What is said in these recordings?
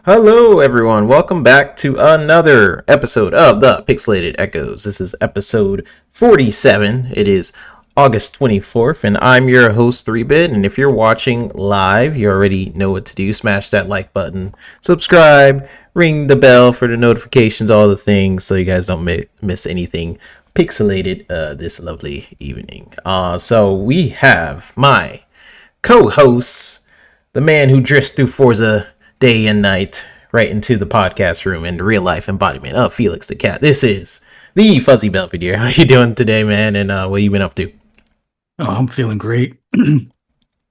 Hello, everyone. Welcome back to another episode of the Pixelated Echoes. This is episode 47. It is August 24th, and I'm your host, 3-Bit. And if you're watching live, you already know what to do. Smash that like button, subscribe, ring the bell for the notifications, all the things, so you guys don't miss anything pixelated this lovely evening. So we have my co-hosts, the man who drifts through Forza day and night right into the podcast room and the real life embodiment of Felix the Cat. This is the Fuzzy Belvedere. How you doing today, man? And what you been up to? Oh, I'm feeling great.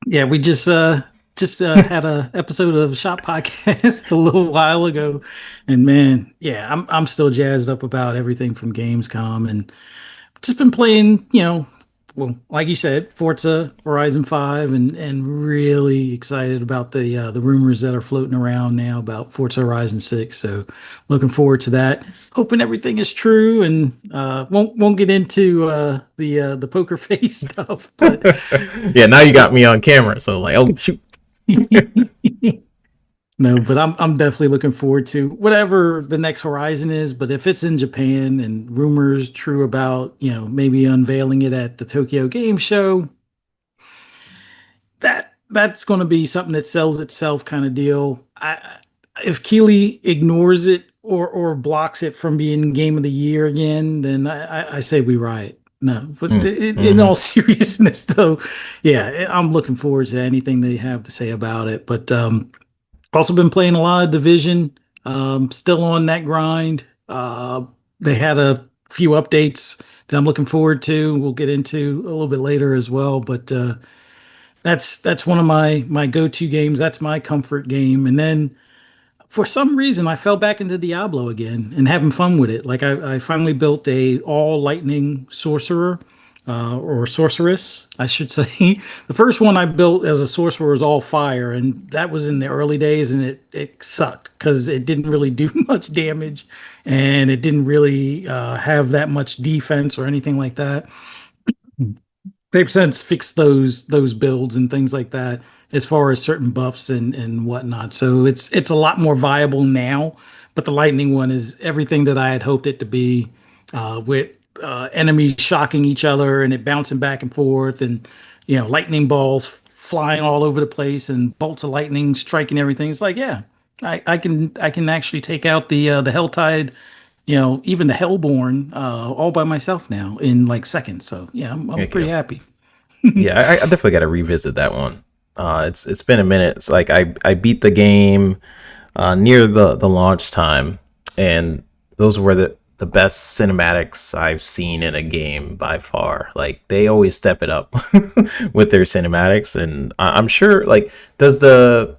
Yeah, we just had a episode of Shop Podcast a little while ago, and man, yeah, I'm still jazzed up about everything from Gamescom, and just been playing, well, like you said, Forza Horizon 5, and really excited about the rumors that are floating around now about Forza Horizon 6. So looking forward to that. Hoping everything is true, and won't get into the poker face stuff. But yeah, now you got me on camera, so like, oh shoot. No, but I'm definitely looking forward to whatever the next Horizon is. But if it's in Japan and rumors true about, maybe unveiling it at the Tokyo Game Show, that's going to be something that sells itself kind of deal. If Keighley ignores it or blocks it from being Game of the Year again, then I say we riot. No, but in all seriousness, though, yeah, I'm looking forward to anything they have to say about it. But also been playing a lot of Division, still on that grind. They had a few updates that I'm looking forward to. We'll get into a little bit later as well, but that's one of my go-to games. That's my comfort game. And then for some reason, I fell back into Diablo again and having fun with it. Like I finally built a all lightning sorcerer. Or sorceress, I should say. The first one I built as a sorcerer was all fire, and that was in the early days, and it sucked because it didn't really do much damage, and it didn't really have that much defense or anything like that. They've since fixed those builds and things like that as far as certain buffs and whatnot. So it's a lot more viable now. But the lightning one is everything that I had hoped it to be, with enemies shocking each other and it bouncing back and forth, and lightning balls flying all over the place and bolts of lightning striking everything. It's like, yeah, I can actually take out the Helltide, even the Hellborn, all by myself now in like seconds. So yeah, I'm pretty happy. Yeah, I definitely got to revisit that one. It's been a minute. It's like I beat the game near the launch time, and those were the best cinematics I've seen in a game by far. Like, they always step it up with their cinematics, and I'm sure, like, does the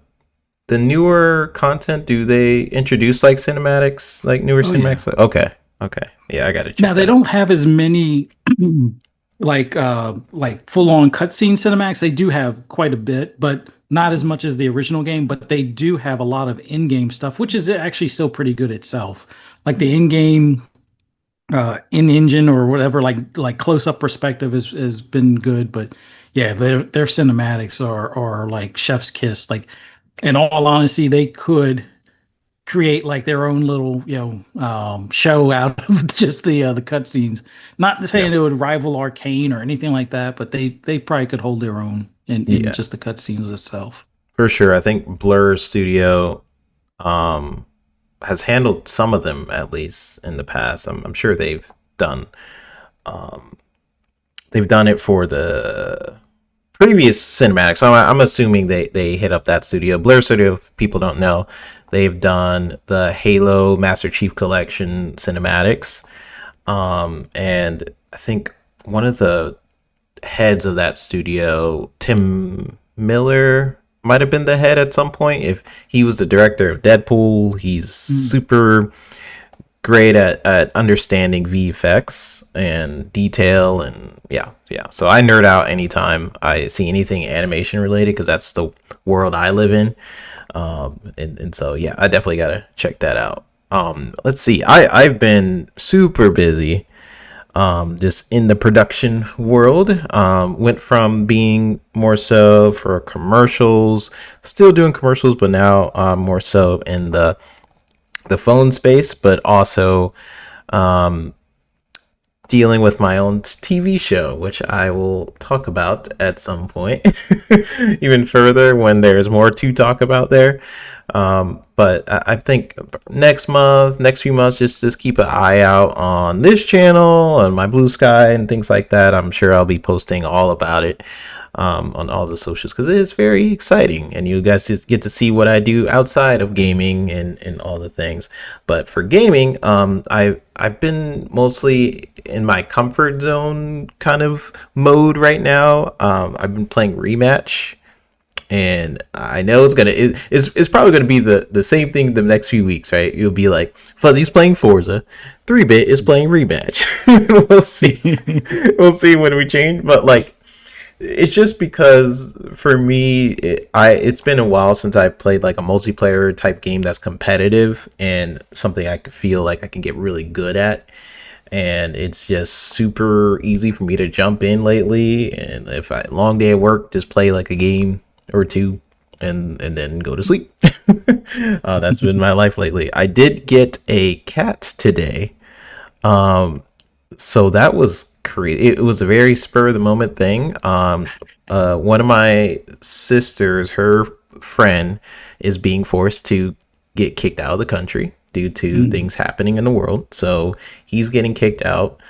newer content, do they introduce like cinematics, like newer cinematics? Yeah. Okay, yeah, I gotta check. Now they don't have as many like full on cutscene cinematics. They do have quite a bit, but not as much as the original game. But they do have a lot of in-game stuff, which is actually still pretty good itself. Like the in-game in-engine or whatever, like close-up perspective has been good. But yeah, their cinematics are like chef's kiss. Like, in all honesty, they could create like their own little show out of just the cutscenes. Not to say it would rival Arcane or anything like that, but they probably could hold their own in just the cutscenes itself. For sure. I think Blur Studio has handled some of them, at least in the past. I'm sure they've done it for the previous cinematics. So I'm assuming they hit up that studio. Blur Studio, if people don't know, they've done the Halo Master Chief Collection cinematics, and I think one of the heads of that studio, Tim Miller, might have been the head at some point. If he was the director of Deadpool, he's super great at understanding VFX and detail, and yeah. So I nerd out anytime I see anything animation related, because that's the world I live in. And so yeah, I definitely gotta check that out. Let's see. I've been super busy. just in the production world. Went from being more so for commercials, still doing commercials, but now more so in the phone space, but also dealing with my own TV show, which I will talk about at some point even further when there's more to talk about there. But I think next few months, just keep an eye out on this channel, on my Blue Sky and things like that. I'm sure I'll be posting all about it on all the socials, because it is very exciting, and you guys just get to see what I do outside of gaming and all the things. But for gaming, I've been mostly in my comfort zone kind of mode right now. I've been playing Rematch, and I know it's probably gonna be the same thing the next few weeks, right? You'll be like, Fuzzy's playing Forza, 3-Bit is playing Rematch. We'll see. We'll see when we change, but like, it's just because for me, it's been a while since I played like a multiplayer type game that's competitive and something I could feel like I can get really good at. And it's just super easy for me to jump in lately. And if I long day at work, just play like a game or two and then go to sleep. That's been my life lately. I did get a cat today. So that was crazy. It was a very spur of the moment thing. One of my sisters, her friend, is being forced to get kicked out of the country due to things happening in the world. So he's getting kicked out,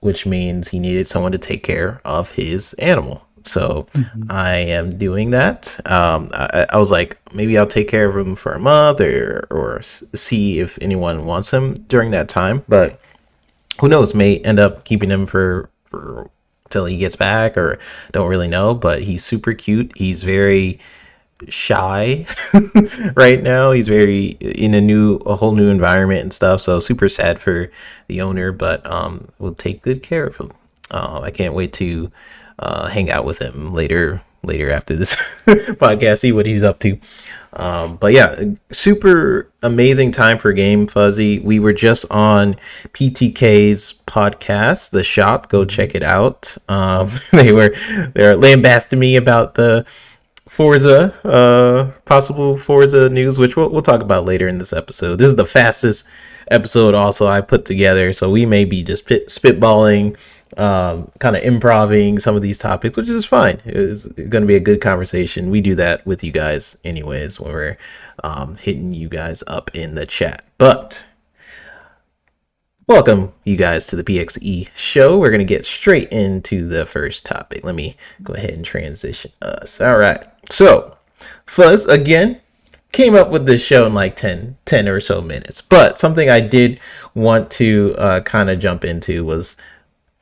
which means he needed someone to take care of his animal. So I am doing that. I was like, maybe I'll take care of him for a month or see if anyone wants him during that time. But who knows, may end up keeping him for till he gets back, or don't really know. But he's super cute. He's very shy right now. He's very in a whole new environment and stuff. So super sad for the owner, but we'll take good care of him. I can't wait to hang out with him later after this podcast, see what he's up to. But yeah, super amazing time for Game Fuzzy. We were just on PTK's podcast, The Shop. Go check it out. They're lambasting me about the Forza, possible Forza news, which we'll talk about later in this episode. This is the fastest episode also I put together, so we may be just spitballing, kind of improving some of these topics, which is fine. It's going to be a good conversation. We do that with you guys anyways when we're hitting you guys up in the chat. But welcome you guys to the PXE show. We're going to get straight into the first topic. Let me go ahead and transition us. All right. So Fuzz again came up with this show in like 10 or so minutes, but something I did want to kind of jump into was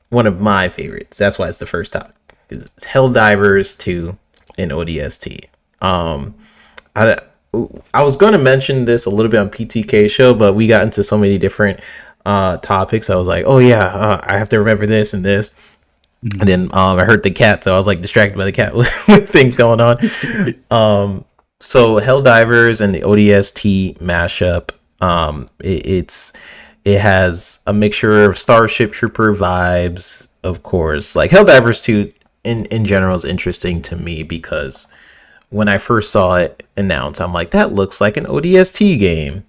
one of my favorites. That's why it's the first topic. It's Helldivers 2 in ODST. I was going to mention this a little bit on PTK show, but we got into so many different topics. I was like, oh yeah, I have to remember this and this. And then I heard the cat, so I was like distracted by the cat with things going on. So Helldivers and the ODST mashup, it has a mixture of Starship Trooper vibes, of course. Like Helldivers 2 in general is interesting to me because when I first saw it announced, I'm like, that looks like an ODST game.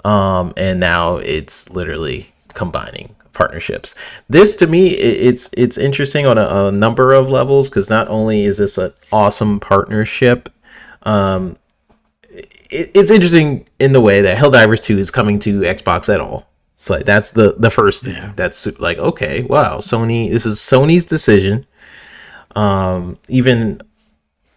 And now it's literally combining partnerships. This to me, it's interesting on a number of levels, because not only is this an awesome partnership, it's interesting in the way that Helldivers 2 is coming to Xbox at all. So like, that's the first thing. Yeah. That's like, okay, wow, Sony, this is Sony's decision. Even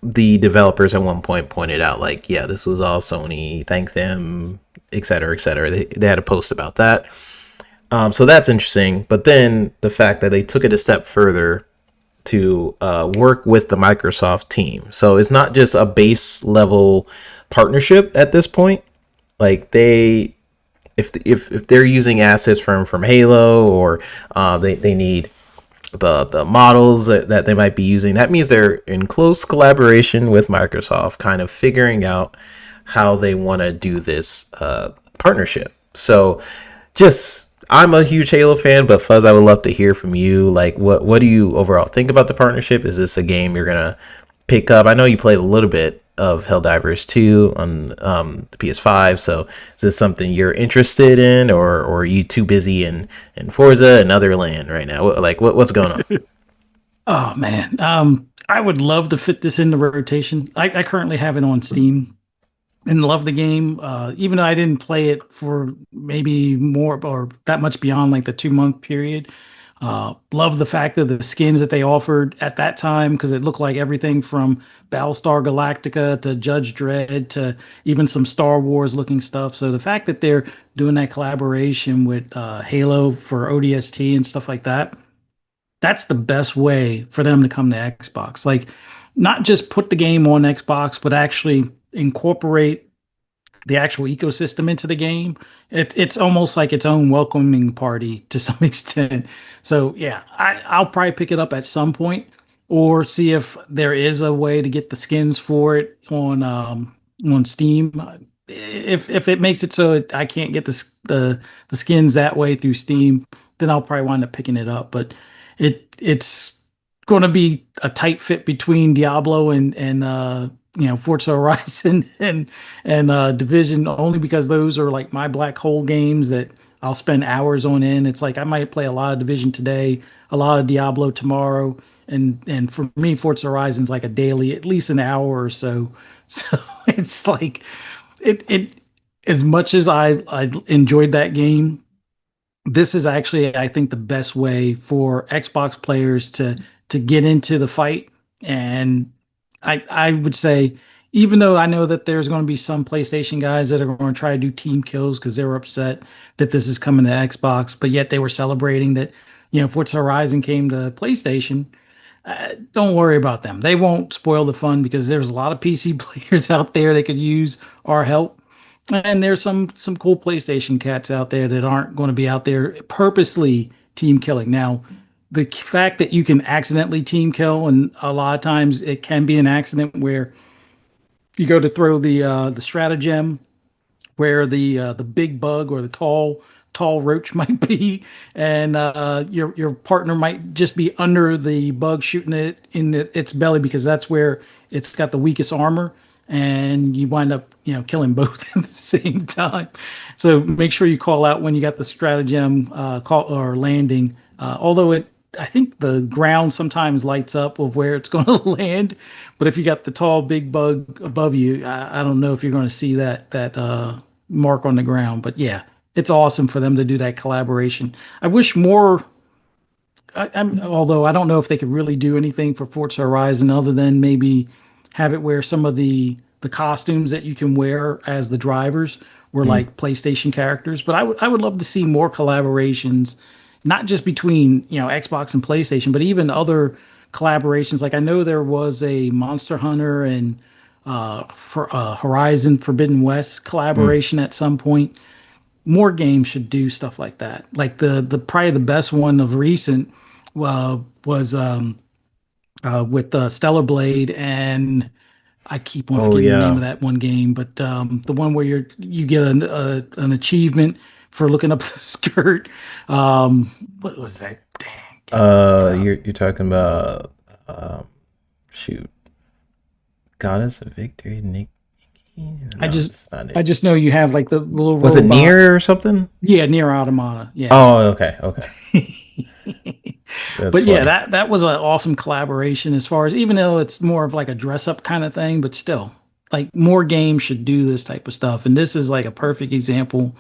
the developers at one point pointed out, like, yeah, this was all Sony, thank them, etc., etc. They had a post about that. So that's interesting. But then the fact that they took it a step further to work with the Microsoft team. So it's not just a base level partnership at this point. Like if they're using assets from Halo, or they need the models that they might be using, that means they're in close collaboration with Microsoft, kind of figuring out how they want to do this partnership. So just I'm a huge Halo fan, but Fuzz, I would love to hear from you. Like, what do you overall think about the partnership? Is this a game you're gonna pick up? I know you played a little bit of Helldivers 2 on the PS5, so is this something you're interested in, or are you too busy in Forza and other land right now? What's going on? Oh man, I would love to fit this in the rotation. I currently have it on Steam and love the game. Even though I didn't play it for maybe more or that much beyond like the 2 month period. Love the fact of the skins that they offered at that time because it looked like everything from Battlestar Galactica to Judge Dredd to even some Star Wars looking stuff. So the fact that they're doing that collaboration with Halo for ODST and stuff like that, that's the best way for them to come to Xbox. Like, not just put the game on Xbox, but actually incorporate the actual ecosystem into the game. It's almost like its own welcoming party to some extent. So yeah, I'll probably pick it up at some point or see if there is a way to get the skins for it on Steam. If it makes it so I can't get the skins that way through Steam, then I'll probably wind up picking it up. But it's going to be a tight fit between Diablo and Forza Horizon and Division, only because those are like my black hole games that I'll spend hours on in. It's like I might play a lot of Division today, a lot of Diablo tomorrow, and for me, Forza Horizon's like a daily, at least an hour or so. So it's like it as much as I enjoyed that game, this is actually, I think, the best way for Xbox players to get into the fight. And I would say, even though I know that there's going to be some PlayStation guys that are going to try to do team kills because they were upset that this is coming to Xbox, but yet they were celebrating that, Forza Horizon came to PlayStation. Don't worry about them. They won't spoil the fun because there's a lot of PC players out there that could use our help. And there's some cool PlayStation cats out there that aren't going to be out there purposely team killing. Now, the fact that you can accidentally team kill, and a lot of times it can be an accident where you go to throw the stratagem where the big bug or the tall roach might be, and your partner might just be under the bug shooting it in its belly because that's where it's got the weakest armor, and you wind up killing both at the same time. So make sure you call out when you got the stratagem call or landing. Although I think the ground sometimes lights up of where it's going to land, but if you got the tall big bug above you, I don't know if you're going to see that mark on the ground. But yeah, it's awesome for them to do that collaboration. I wish more. Although I don't know if they could really do anything for Forza Horizon other than maybe have it where some of the costumes that you can wear as the drivers were like PlayStation characters. But I would love to see more collaborations, not just between Xbox and PlayStation, but even other collaborations. Like I know there was a Monster Hunter and for Horizon Forbidden West collaboration at some point. More games should do stuff like that. Like the probably the best one of recent was with Stellar Blade, and I keep on forgetting the name of that one game, but the one where you get an achievement for looking up the skirt. What was that? Dang. You're talking about shoot, Goddess of Victory, Nikki. No, I just know you have like the little. Was robot. it Nier or something? Yeah, Nier Automata. Yeah. Oh, okay. But funny. Yeah, that was an awesome collaboration. As far as, even though it's more of like a dress up kind of thing, but still, like, more games should do this type of stuff. And this is like a perfect example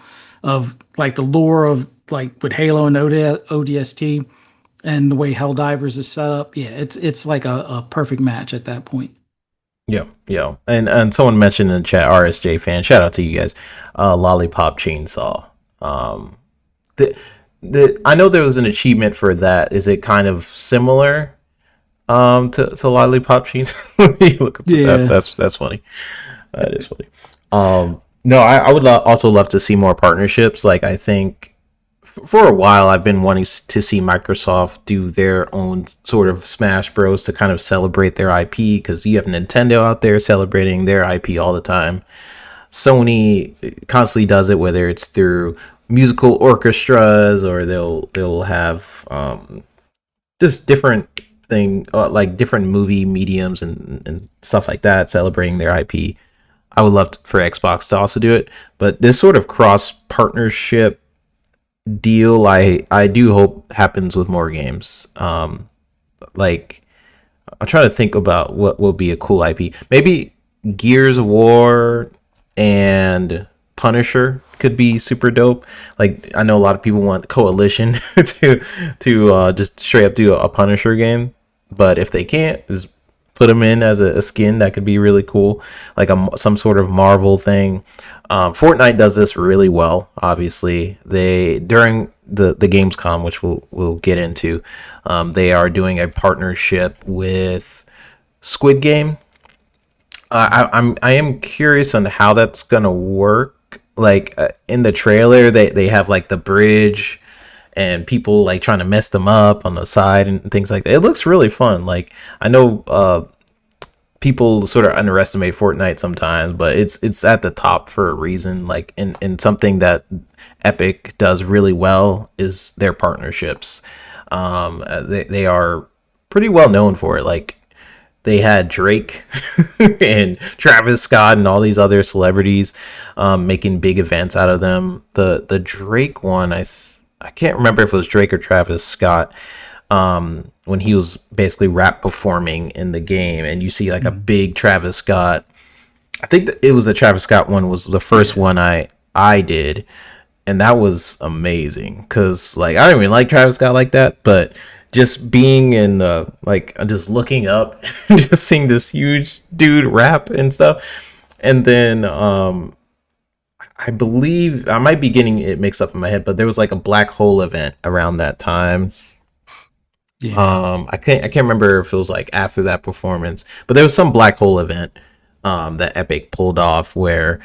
of like the lore of like with Halo and ODST and the way Helldivers is set up. Yeah, it's like a perfect match at that point. Yeah. And someone mentioned in the chat, RSJ fan, shout out to you guys, Lollipop Chainsaw. I know there was an achievement for that. Is it kind of similar to Lollipop Chainsaw? Look, yeah. That's funny. That is funny. No, I would also love to see more partnerships. Like, I think for a while I've been wanting to see Microsoft do their own sort of Smash Bros. To kind of celebrate their IP, because you have Nintendo out there celebrating their IP all the time. Sony constantly does it, whether it's through musical orchestras, or they'll have just different thing, like different movie mediums and stuff like that, celebrating their IP. I would love for Xbox to also do it, but this sort of cross partnership deal, I do hope happens with more games. Like I'm trying to think about what will be a cool IP. Maybe Gears of War and Punisher could be super dope. Like I know a lot of people want Coalition to just straight up do a Punisher game, but if they can't, just put them in as a skin. That could be really cool, like some sort of Marvel thing. Fortnite does this really well. Obviously, they during the Gamescom, which we'll get into, they are doing a partnership with Squid Game. I am curious on how that's gonna work. Like in the trailer, they have like the bridge and people like trying to mess them up on the side and things like that. It looks really fun. Like I know people sort of underestimate Fortnite sometimes, but it's at the top for a reason. Like in something that Epic does really well is their partnerships. They are pretty well known for it. Like they had Drake and Travis Scott and all these other celebrities making big events out of them. The Drake one, I can't remember if it was Drake or Travis Scott, when he was basically rap performing in the game, and you see like a big Travis Scott. I think that it was the Travis Scott one was the first one I did, and that was amazing because like I don't even like Travis Scott like that, but just being in the like just looking up and just seeing this huge dude rap and stuff, and then I believe I might be getting it mixed up in my head, but there was like a black hole event around that time. Yeah. I can't remember if it was like after that performance, but there was some black hole event that Epic pulled off where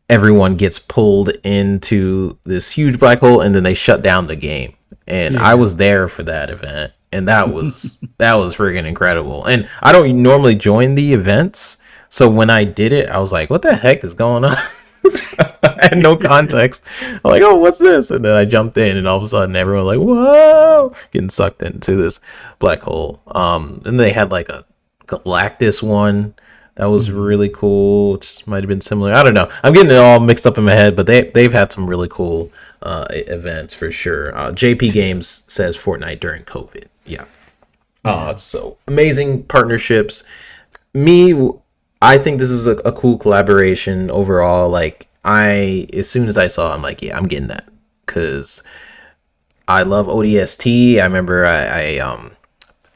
everyone gets pulled into this huge black hole and then they shut down the game. And yeah. I was there for that event, and that was that was freaking incredible. And I don't normally join the events, so when I did it, I was like, "What the heck is going on?" I had no context. I'm like, "Oh, what's this?" And then I jumped in, and all of a sudden, everyone was like, "Whoa!" getting sucked into this black hole. And they had like a Galactus one that was really cool. Which might have been similar. I don't know. I'm getting it all mixed up in my head, but they've had some really cool events for sure. JP Games says Fortnite during COVID. Yeah. So amazing partnerships. I think this is a cool collaboration overall. Like as soon as I saw it, I'm like, yeah, I'm getting that because I love ODST. I remember I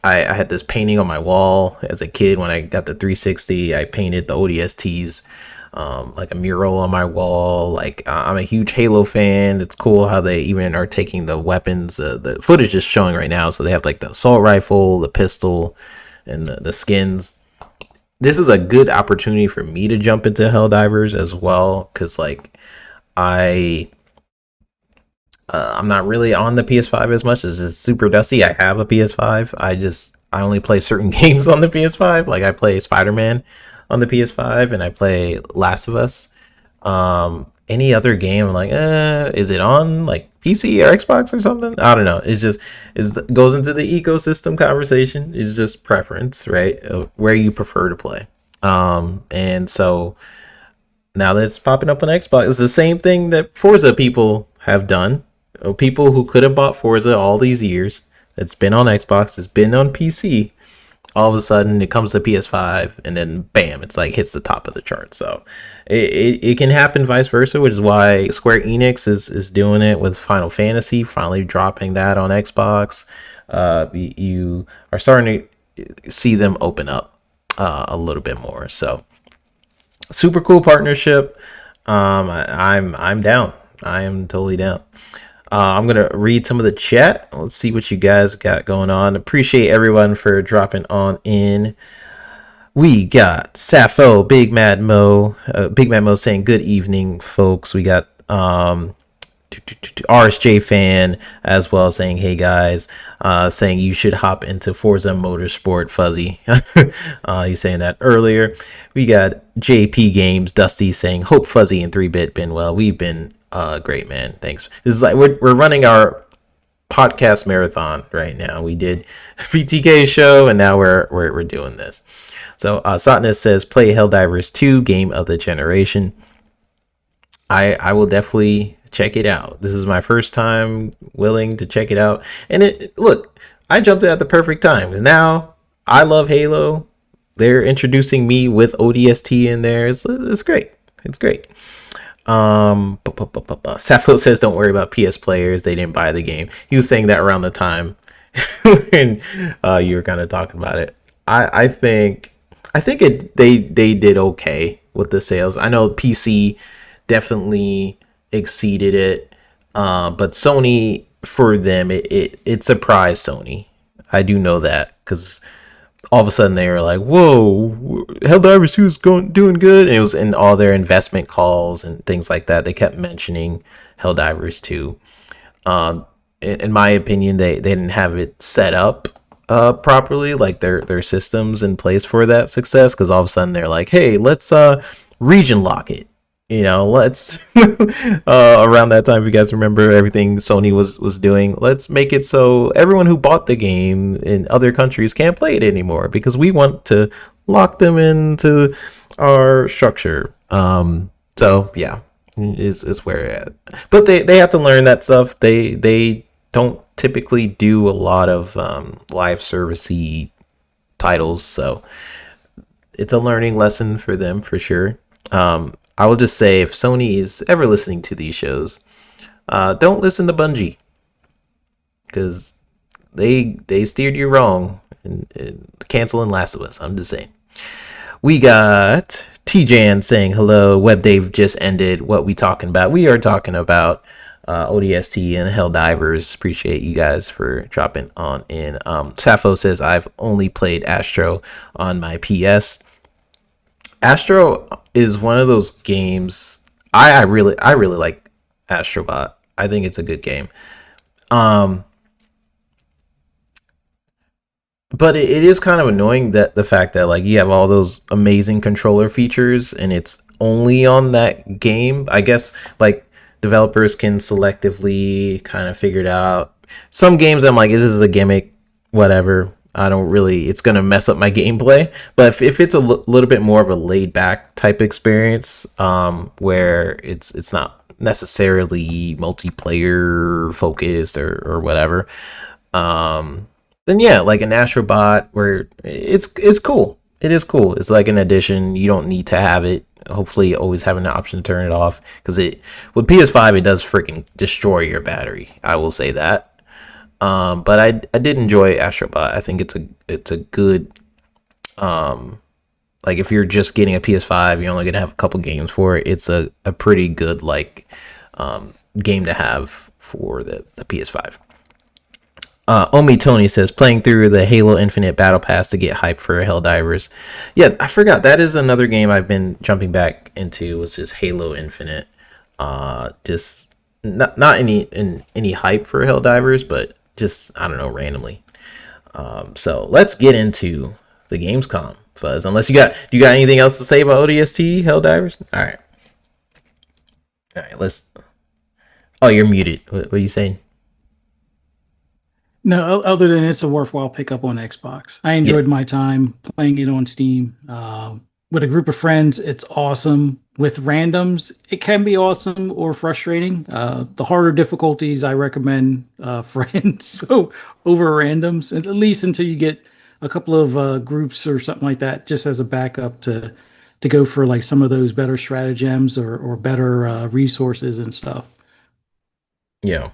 had this painting on my wall as a kid when I got the 360. I painted the ODSTs. Like a mural on my wall. Like I'm a huge Halo fan. It's cool how they even are taking the weapons. The footage is showing right now, so they have like the assault rifle, the pistol, and the skins. This is a good opportunity for me to jump into Helldivers as well, because like I'm not really on the PS5 as much. It's just super dusty. I have a PS5. I only play certain games on the PS5. Like I play Spider-Man on the PS5 and I play Last of Us. Any other game, I'm like, is it on like PC or Xbox or something? I don't know. It's just goes into the ecosystem conversation. It's just preference, right? Where you prefer to play. And so now that it's popping up on Xbox, it's the same thing that Forza people have done. People who could have bought Forza all these years, it's been on Xbox, it's been on PC. All of a sudden it comes to PS5 and then bam, it's like hits the top of the chart. So it can happen vice versa, which is why Square Enix is doing it with Final Fantasy, finally dropping that on Xbox. You are starting to see them open up a little bit more. So super cool partnership. I'm down. I am totally down. I'm going to read some of the chat. Let's see what you guys got going on. Appreciate everyone for dropping on in. We got Sappho, Big Mad Mo saying good evening, folks. We got RSJ fan as well, saying, hey guys, saying you should hop into Forza Motorsport, Fuzzy. You saying that earlier. We got JP Games, Dusty saying, hope Fuzzy and 3-Bit been well. We've been great, man. Thanks. This is like we're running our podcast marathon right now. We did VTK show and now we're doing this. So Satnus says, play Helldivers 2, game of the generation. I will definitely check it out. This is my first time willing to check it out. And look, I jumped at the perfect time. Now I love Halo. They're introducing me with ODST in there. It's great. It's great. Sappho says, don't worry about PS players. They didn't buy the game. He was saying that around the time when you were kind of talking about it. I think they did okay with the sales. I know PC definitely exceeded it, but Sony, for them, it surprised Sony. I do know that, because all of a sudden they were like, whoa, Helldivers 2 is doing good, and it was in all their investment calls and things like that. They kept mentioning Helldivers 2. In my opinion, they didn't have it set up properly, like their systems in place for that success, because all of a sudden they're like, hey, let's region lock it. Let's around that time, if you guys remember everything Sony was doing, let's make it so everyone who bought the game in other countries can't play it anymore, because we want to lock them into our structure. So yeah, is where we're at. But they have to learn that stuff. They don't typically do a lot of live servicey titles, so it's a learning lesson for them for sure. I will just say, if Sony is ever listening to these shows, don't listen to Bungie, because they steered you wrong and canceling Last of Us. I'm just saying. We got TJan saying, hello, Web Dave just ended. What we talking about? We are talking about ODST and Helldivers. Appreciate you guys for dropping on in. Sappho says, I've only played Astro on my PS. Astro is one of those games. I really like Astrobot. I think it's a good game. But it is kind of annoying that the fact that, like, you have all those amazing controller features and it's only on that game. I guess like developers can selectively kind of figure it out. Some games I'm like, this is a gimmick, whatever. It's going to mess up my gameplay. But if it's a little bit more of a laid back type experience, where it's not necessarily multiplayer focused or whatever, then yeah, like an Astrobot, where it's cool. It is cool. It's like an addition. You don't need to have it. Hopefully always having the option to turn it off, because with PS5 it does freaking destroy your battery. I will say that. But I did enjoy Astrobot. I think it's a good, like, if you're just getting a PS5, you're only gonna have a couple games for it. It's a pretty good, like, game to have for the PS5. Omi Tony says, playing through the Halo Infinite Battle Pass to get hype for Helldivers. Yeah, I forgot, that is another game I've been jumping back into, was just Halo Infinite. Just not any hype for Helldivers, but just, I don't know, randomly. So let's get into the Gamescom, Fuzz. Unless you got anything else to say about ODST, Helldivers? All right, let's. Oh, you're muted. What are you saying? No, other than it's a worthwhile pickup on Xbox. I enjoyed my time playing it on Steam. With a group of friends, it's awesome. With randoms, it can be awesome or frustrating. The harder difficulties, I recommend friends over randoms, at least until you get a couple of groups or something like that, just as a backup to go for like some of those better stratagems or better resources and stuff. Yeah.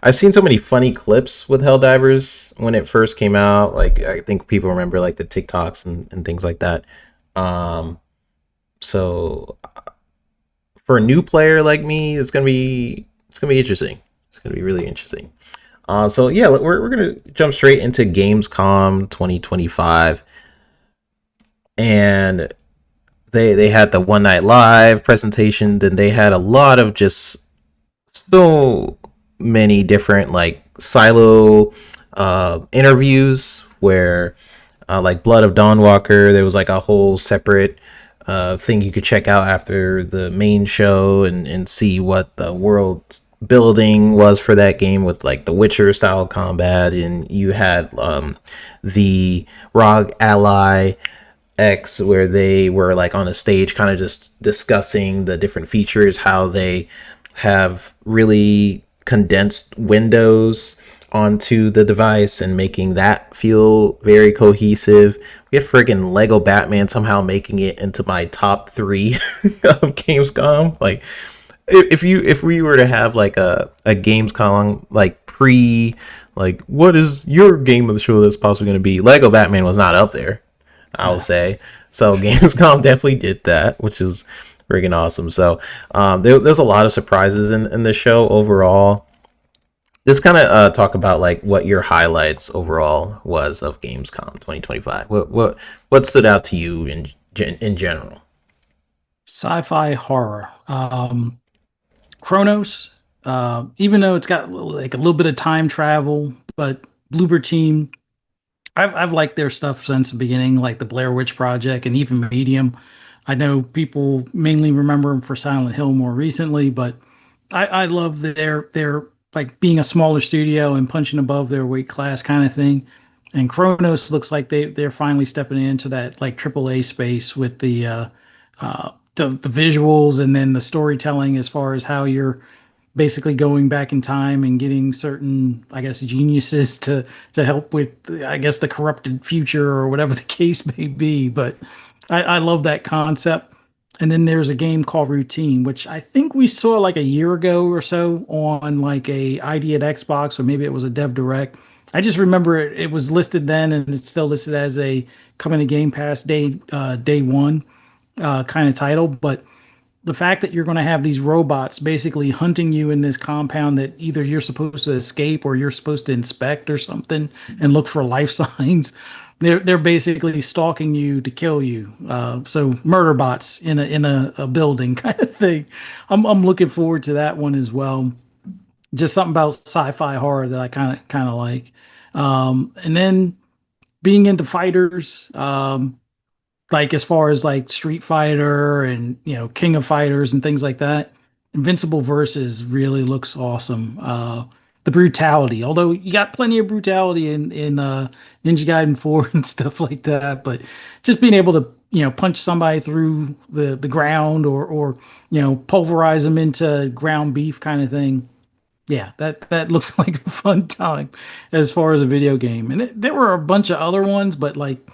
I've seen so many funny clips with Helldivers when it first came out. Like, I think people remember like the TikToks and things like that. So for a new player like me, it's gonna be interesting. It's gonna be really interesting. So yeah, we're gonna jump straight into Gamescom 2025, and they had the One Night Live presentation. Then they had a lot of just so many different like silo interviews where like Blood of Dawnwalker, there was like a whole separate thing you could check out after the main show and see what the world building was for that game with like the Witcher style combat. And you had the ROG Ally X, where they were like on a stage kind of just discussing the different features, how they have really condensed windows onto the device and making that feel very cohesive. We had friggin' Lego Batman somehow making it into my top 3 of Gamescom. Like if we were to have like a Gamescom like pre, like what is your game of the show that's possibly going to be, Lego Batman was not up there, I'll say. So Gamescom definitely did that, which is friggin' awesome. So there's a lot of surprises in the show overall. Just kind of talk about like what your highlights overall was of Gamescom 2025. What stood out to you in general? Sci-fi horror. Chronos, even though it's got like a little bit of time travel, but Bloober Team, I've liked their stuff since the beginning, like the Blair Witch Project and even Medium. I know people mainly remember them for Silent Hill more recently, but I love their like being a smaller studio and punching above their weight class kind of thing. And Chronos looks like they're finally stepping into that like AAA space with the visuals and then the storytelling as far as how you're basically going back in time and getting certain, I guess, geniuses to help with, I guess, the corrupted future or whatever the case may be. But I love that concept. And then there's a game called Routine, which I think we saw like a year ago or so on like a ID at Xbox, or maybe it was a Dev Direct. I just remember it was listed then, and it's still listed as a coming to Game Pass day one kind of title. But the fact that you're going to have these robots basically hunting you in this compound that either you're supposed to escape or you're supposed to inspect or something and look for life signs. They're basically stalking you to kill you. So murder bots in a building kind of thing. I'm looking forward to that one as well. Just something about sci-fi horror that I kind of like. And then being into fighters, like as far as like Street Fighter and King of Fighters and things like that. Invincible Versus really looks awesome. The brutality, although you got plenty of brutality in Ninja Gaiden 4 and stuff like that, but just being able to punch somebody through the ground or pulverize them into ground beef kind of thing. Yeah, that looks like a fun time as far as a video game. And there were a bunch of other ones, but like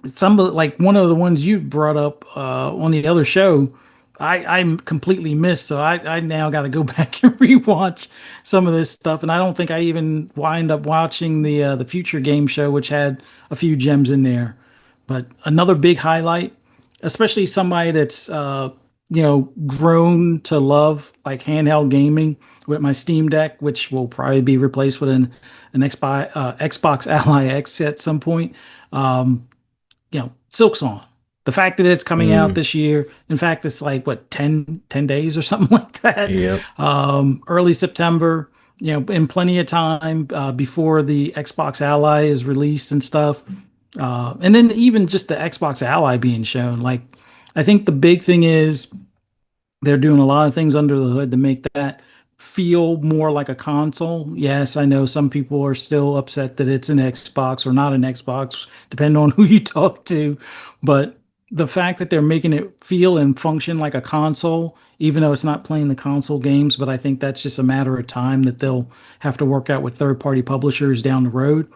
some like one of the ones you brought up on the other show, I'm completely missed. So I now got to go back and rewatch some of this stuff. And I don't think I even wind up watching the Future Game Show, which had a few gems in there. But another big highlight, especially somebody that's grown to love like handheld gaming with my Steam Deck, which will probably be replaced with an Xbox Ally X at some point. Silksong. The fact that it's coming out this year, in fact, it's like what 10 days or something like that. Yep. Early September, in plenty of time before the Xbox Ally is released and stuff. And then even just the Xbox Ally being shown, like I think the big thing is they're doing a lot of things under the hood to make that feel more like a console. Yes, I know some people are still upset that it's an Xbox or not an Xbox, depending on who you talk to. But the fact that they're making it feel and function like a console, even though it's not playing the console games, but I think that's just a matter of time that they'll have to work out with third-party publishers down the road.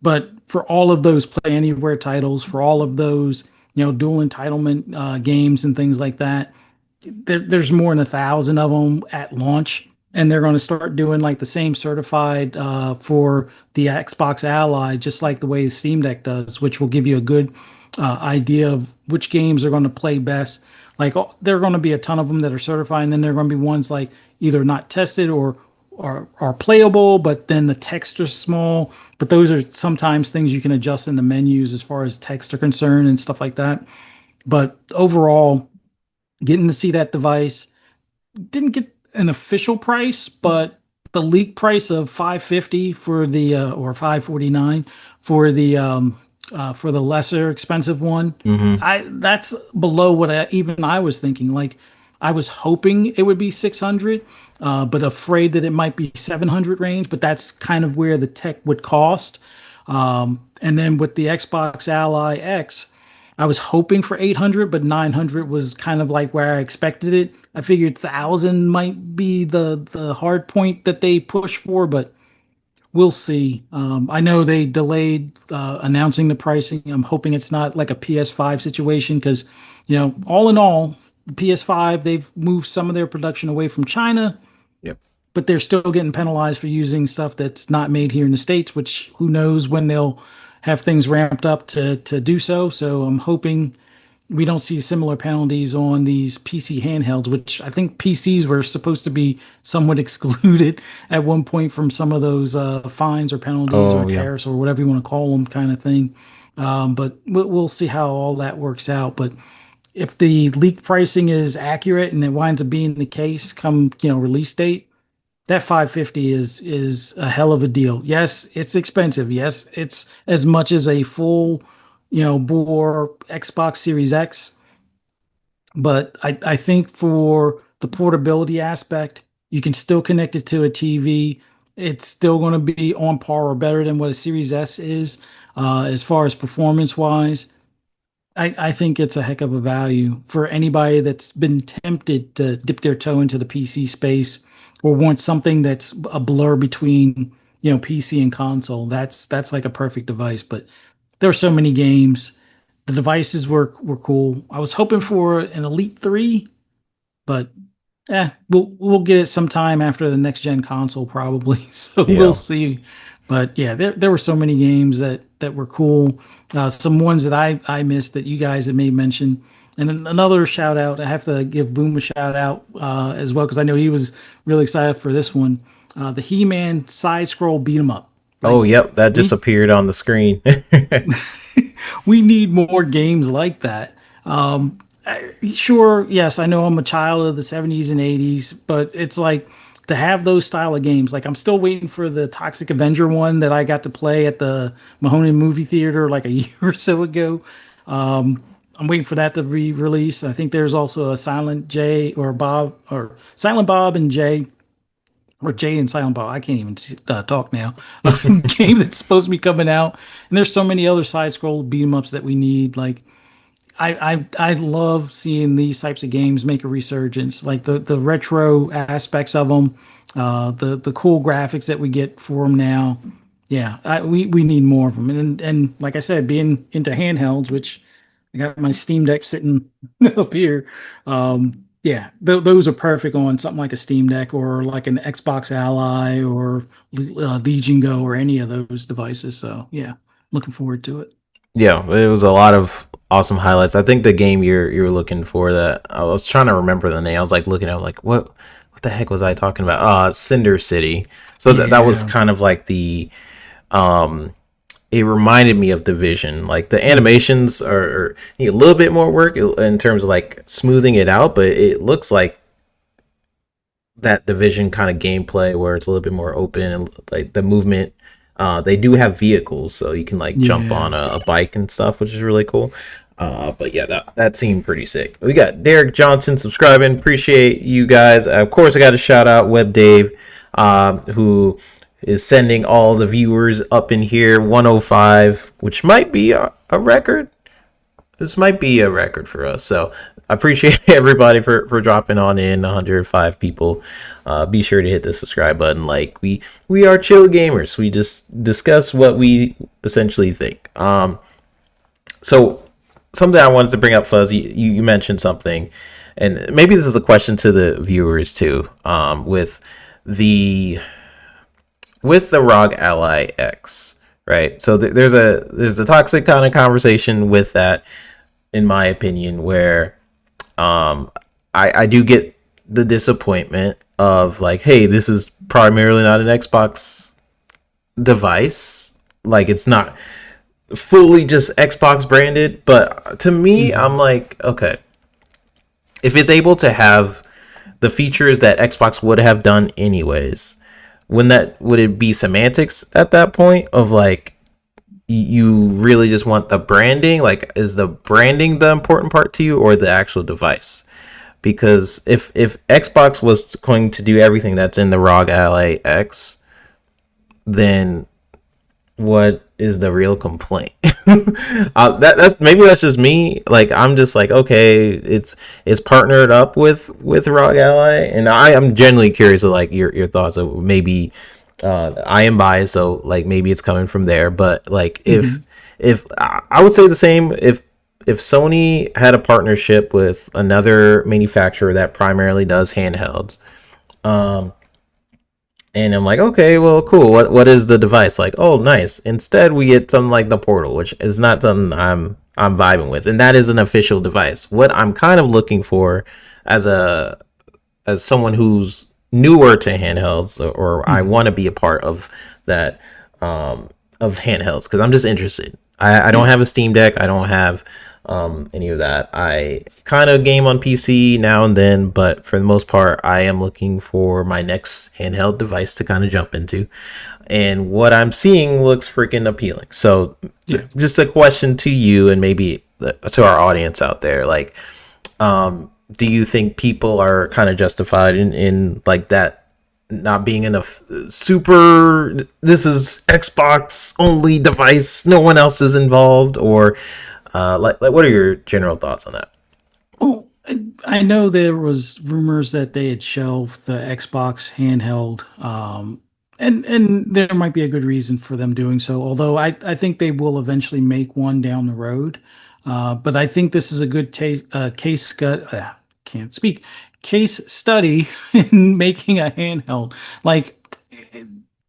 But for all of those Play Anywhere titles, for all of those, dual entitlement games and things like that, there's more than 1,000 of them at launch. And they're going to start doing like the same certified for the Xbox Ally, just like the way the Steam Deck does, which will give you a good idea of which games are going to play best. Like there are going to be a ton of them that are certified, and then there are going to be ones like either not tested or are playable, but then the text is small. But those are sometimes things you can adjust in the menus as far as text are concerned and stuff like that. But overall, getting to see that device, didn't get an official price, but the leak price of 550 for the or 549 for the lesser expensive one, Mm-hmm. I that's below what even I was thinking. Like I was hoping it would be 600, but afraid that it might be 700 range. But that's kind of where the tech would cost. And then with the Xbox Ally X, I was hoping for 800, but 900 was kind of like where I expected it. I figured 1,000 might be the hard point that they push for, but we'll see. I know they delayed announcing the pricing. I'm hoping it's not like a PS5 situation because, all in all, the PS5, they've moved some of their production away from China, Yep. but they're still getting penalized for using stuff that's not made here in the States, which who knows when they'll have things ramped up to do so. So I'm hoping we don't see similar penalties on these PC handhelds, which I think PCs were supposed to be somewhat excluded at one point from some of those fines or penalties or Oh, yeah. tariffs or whatever you want to call them, kind of thing. But we'll see how all that works out. But if the leak pricing is accurate and it winds up being the case come release date, that 550 is a hell of a deal. Yes, it's expensive. Yes, it's as much as a full, bore Xbox Series X. But I think for the portability aspect, you can still connect it to a TV. It's still going to be on par or better than what a Series S is, as far as performance wise. I think it's a heck of a value for anybody that's been tempted to dip their toe into the PC space or wants something that's a blur between PC and console. That's like a perfect device. But there are so many games. The devices were cool. I was hoping for an Elite 3, but we'll get it sometime after the next gen console probably. So we'll Yeah. see. But yeah, there were so many games that were cool. Some ones that I missed that you guys had made mention. And then another shout out, I have to give Boom a shout out as well because I know he was really excited for this one. The He-Man side scroll beat 'em up. Oh, Like yep. That we disappeared on the screen. we need more games like that. Sure, yes, I know I'm a child of the 70s and 80s, but it's like to have those style of games. Like I'm still waiting for the Toxic Avenger one that I got to play at the Mahoning movie theater like a year or so ago. I'm waiting for that to re-release. I think there's also a Silent J or Bob or Silent Bob and Jay or Jay and Silent Bob. I can't even talk now. A game that's supposed to be coming out, and there's so many other side scroll beat 'em ups that we need. Like I love seeing these types of games make a resurgence, like the retro aspects of them, the cool graphics that we get for them now. Yeah, we need more of them, and like I said, being into handhelds, which I got my Steam Deck sitting up here. Yeah, those are perfect on something like a Steam Deck or like an Xbox Ally or Legion Go or any of those devices. So yeah, looking forward to it. Yeah, it was a lot of awesome highlights. I think the game you're looking for, that I was trying to remember the name. I was like looking at like what the heck was I talking about? Cinder City. So that was Yeah. kind of like the it reminded me of Division. Like the animations are need a little bit more work in terms of like smoothing it out, but it looks like that Division kind of gameplay where it's a little bit more open and like the movement. They do have vehicles, so you can like jump Yeah. on a bike and stuff, which is really cool. But yeah, that seemed pretty sick. We got Derek Johnson subscribing. Appreciate you guys. Of course, I got to shout out Web Dave, who is sending all the viewers up in here 105, which might be a record. This might be a record for us. So I appreciate everybody for dropping on in. 105 people. Be sure to hit the subscribe button. Like we are chill gamers. We just discuss what we essentially think. So something I wanted to bring up, Fuzz. You mentioned something, and maybe this is a question to the viewers too. With the ROG Ally X, right? So there's a toxic kind of conversation with that, in my opinion, where I do get the disappointment of like, hey, this is primarily not an Xbox device. Like it's not. fully just Xbox branded. But to me, Mhm. I'm like, okay, if it's able to have the features that Xbox would have done anyways, would it be semantics at that point of like you really just want the branding? Like, is the branding the important part to you, or the actual device? Because if Xbox was going to do everything that's in the ROG Ally X, then what is the real complaint? That's maybe that's just me. Like, I'm just like, okay, it's partnered up with ROG Ally, and I am genuinely curious of like your thoughts of maybe I am biased, so like maybe it's coming from there. But like Mhm. if I would say the same if Sony had a partnership with another manufacturer that primarily does handhelds, um, and I'm like, okay, well, cool. What is the device? Like, oh, nice. Instead, we get something like the Portal, which is not something I'm vibing with, and that is an official device. What I'm kind of looking for as a as someone who's newer to handhelds, or I Mhm. want to be a part of that of handhelds because I'm just interested. I don't Yeah. have a Steam Deck. I don't have any of that. I kind of game on PC now and then, but for the most part, I am looking for my next handheld device to kind of jump into. And what I'm seeing looks freaking appealing. So, Yeah. just a question to you and maybe to our audience out there, like, do you think people are kind of justified in like that not being enough super this is Xbox only device, no one else is involved, or like what are your general thoughts on that? Oh, I know there was rumors that they had shelved the Xbox handheld, and there might be a good reason for them doing so. Although I think they will eventually make one down the road, but I think this is a good can't speak case study in making a handheld. Like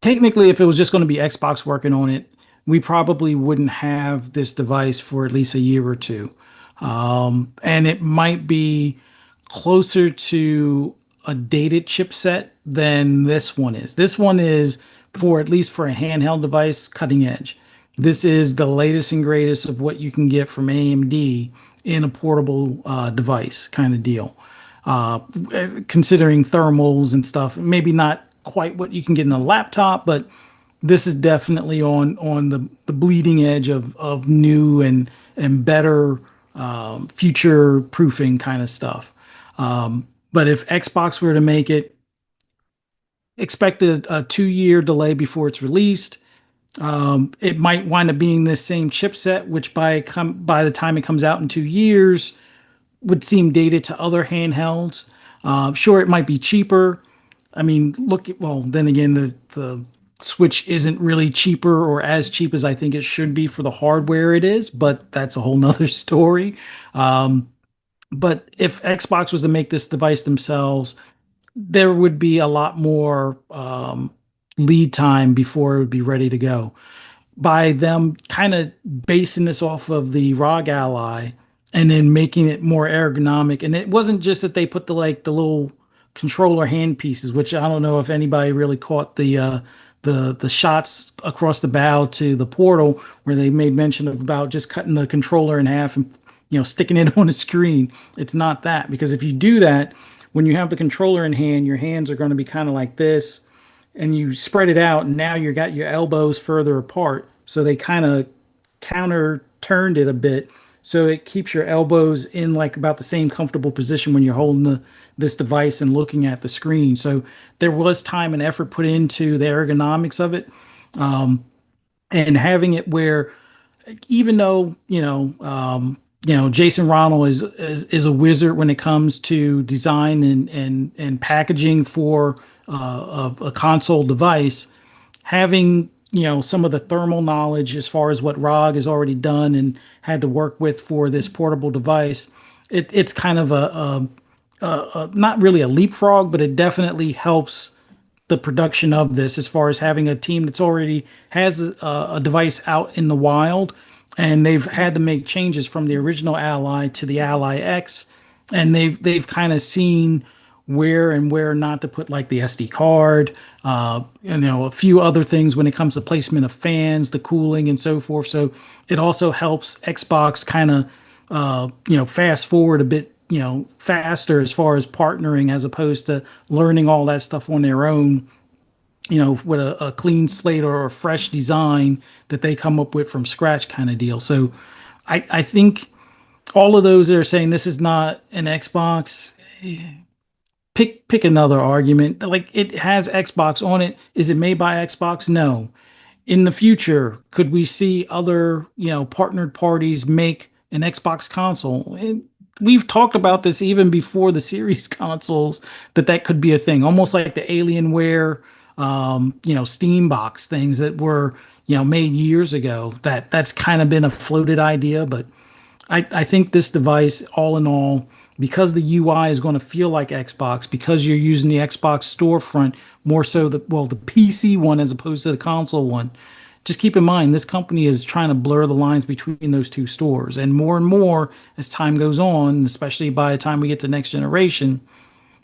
technically, if it was just going to be Xbox working on it, we probably wouldn't have this device for at least a year or two. And it might be closer to a dated chipset than this one is. This one is for at least for a handheld device, cutting edge. This is the latest and greatest of what you can get from AMD in a portable device kind of deal. Uh, Considering thermals and stuff, maybe not quite what you can get in a laptop, but this is definitely on the bleeding edge of new and better future proofing kind of stuff. But if Xbox were to make it, expect a 2 year delay before it's released. It might wind up being this same chipset, which by the time it comes out in 2 years would seem dated to other handhelds. Sure, it might be cheaper. I mean, well, then again, the Switch isn't really cheaper or as cheap as I think it should be for the hardware it is, but that's a whole nother story. But if Xbox was to make this device themselves, there would be a lot more lead time before it would be ready to go. By them kind of basing this off of the ROG Ally and then making it more ergonomic. And it wasn't just that they put the little controller hand pieces, which I don't know if anybody really caught the shots across the bow to the Portal where they made mention of about just cutting the controller in half and sticking it on a screen. It's not that, because if you do that, when you have the controller in hand, your hands are going to be kind of like this, and you spread it out, and now you got your elbows further apart. So they kind of counter turned it a bit, so it keeps your elbows in like about the same comfortable position when you're holding this device and looking at the screen. So there was time and effort put into the ergonomics of it, and having it where even though Jason Ronald is a wizard when it comes to design and packaging for a console device, having some of the thermal knowledge as far as what ROG has already done and had to work with for this portable device, it's kind of a not really a leapfrog, but it definitely helps the production of this as far as having a team that's already has a device out in the wild, and they've had to make changes from the original Ally to the Ally X, and they've kind of seen where and where not to put like the SD card, a few other things when it comes to placement of fans, the cooling, and so forth. So it also helps Xbox kind of, fast forward a bit, faster as far as partnering as opposed to learning all that stuff on their own, with a clean slate or a fresh design that they come up with from scratch kind of deal. So I think all of those that are saying this is not an Xbox, pick another argument. Like it has Xbox on it. Is it made by Xbox? No. In the future, could we see other, partnered parties make an Xbox console? And we've talked about this even before the series consoles, that could be a thing, almost like the Alienware, Steam box things that were, made years ago. That's kind of been a floated idea, but I think this device, all in all, because the UI is going to feel like Xbox, because you're using the Xbox storefront more so the PC one as opposed to the console one. Just keep in mind, this company is trying to blur the lines between those two stores, and more as time goes on, especially by the time we get to next generation,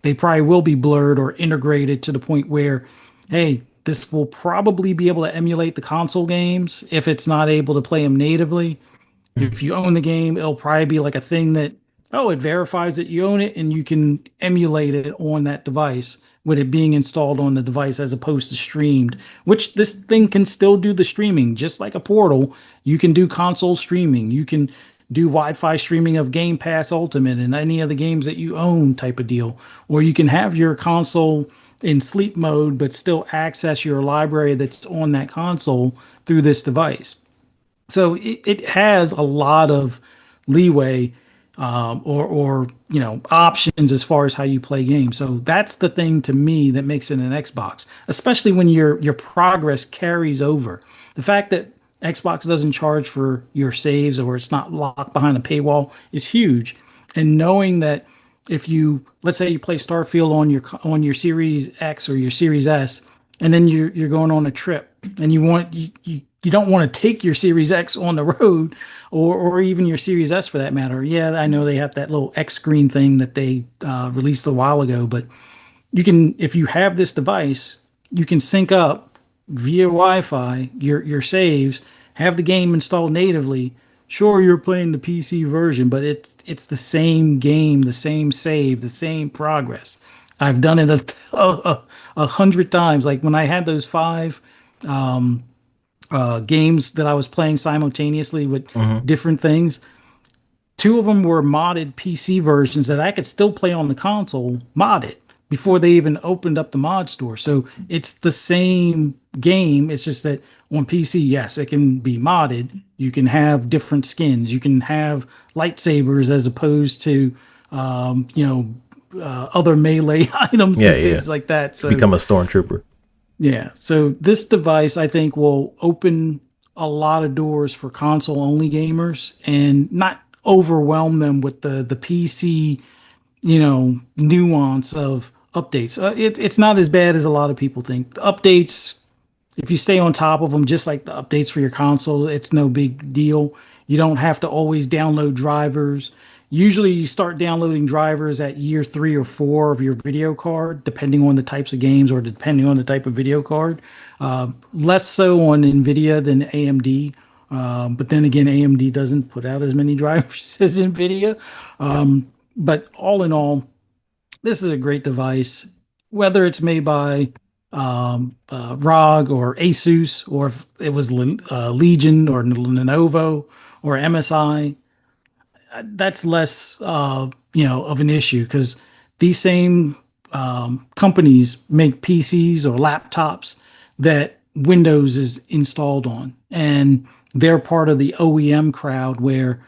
they probably will be blurred or integrated to the point where, hey, this will probably be able to emulate the console games if it's not able to play them natively. If you own the game, it'll probably be like a thing that, oh, it verifies that you own it and you can emulate it on that device with it being installed on the device as opposed to streamed, which this thing can still do the streaming, just like a Portal. You can do console streaming. You can do Wi-Fi streaming of Game Pass Ultimate and any of the games that you own type of deal. Or you can have your console in sleep mode, but still access your library that's on that console through this device. So it has a lot of leeway, or options as far as how you play games. So that's the thing to me that makes it an Xbox, especially when your progress carries over. The fact that Xbox doesn't charge for your saves or it's not locked behind a paywall is huge. And knowing that if you, let's say you play Starfield on your Series X or your Series S, and then you're going on a trip and you don't want to take your Series X on the road, or even your Series S for that matter. Yeah, I know they have that little X screen thing that they released a while ago, but you can, if you have this device, you can sync up via Wi-Fi your saves, have the game installed natively. Sure, you're playing the PC version, but it's the same game, the same save, the same progress. I've done it a hundred times. Like when I had those five games that I was playing simultaneously with Mm-hmm. different things. Two of them were modded PC versions that I could still play on the console, modded, before they even opened up the mod store. So it's the same game. It's just that on PC, yes, it can be modded. You can have different skins. You can have lightsabers as opposed to, other melee items Yeah, and yeah. things like that. So Become a stormtrooper. yeah. So this device, I think, will open a lot of doors for console only gamers and not overwhelm them with the PC, nuance of updates. It's not as bad as a lot of people think. The updates, if you stay on top of them, just like the updates for your console, it's no big deal. You don't have to always download drivers. Usually, you start downloading drivers at year 3 or 4 of your video card, depending on the types of games or depending on the type of video card. Less so on NVIDIA than AMD. But then again, AMD doesn't put out as many drivers as NVIDIA. Yeah. But all in all, this is a great device, whether it's made by ROG or Asus, or if it was Legion or Lenovo or MSI. That's less, of an issue because these same companies make PCs or laptops that Windows is installed on, and they're part of the OEM crowd where,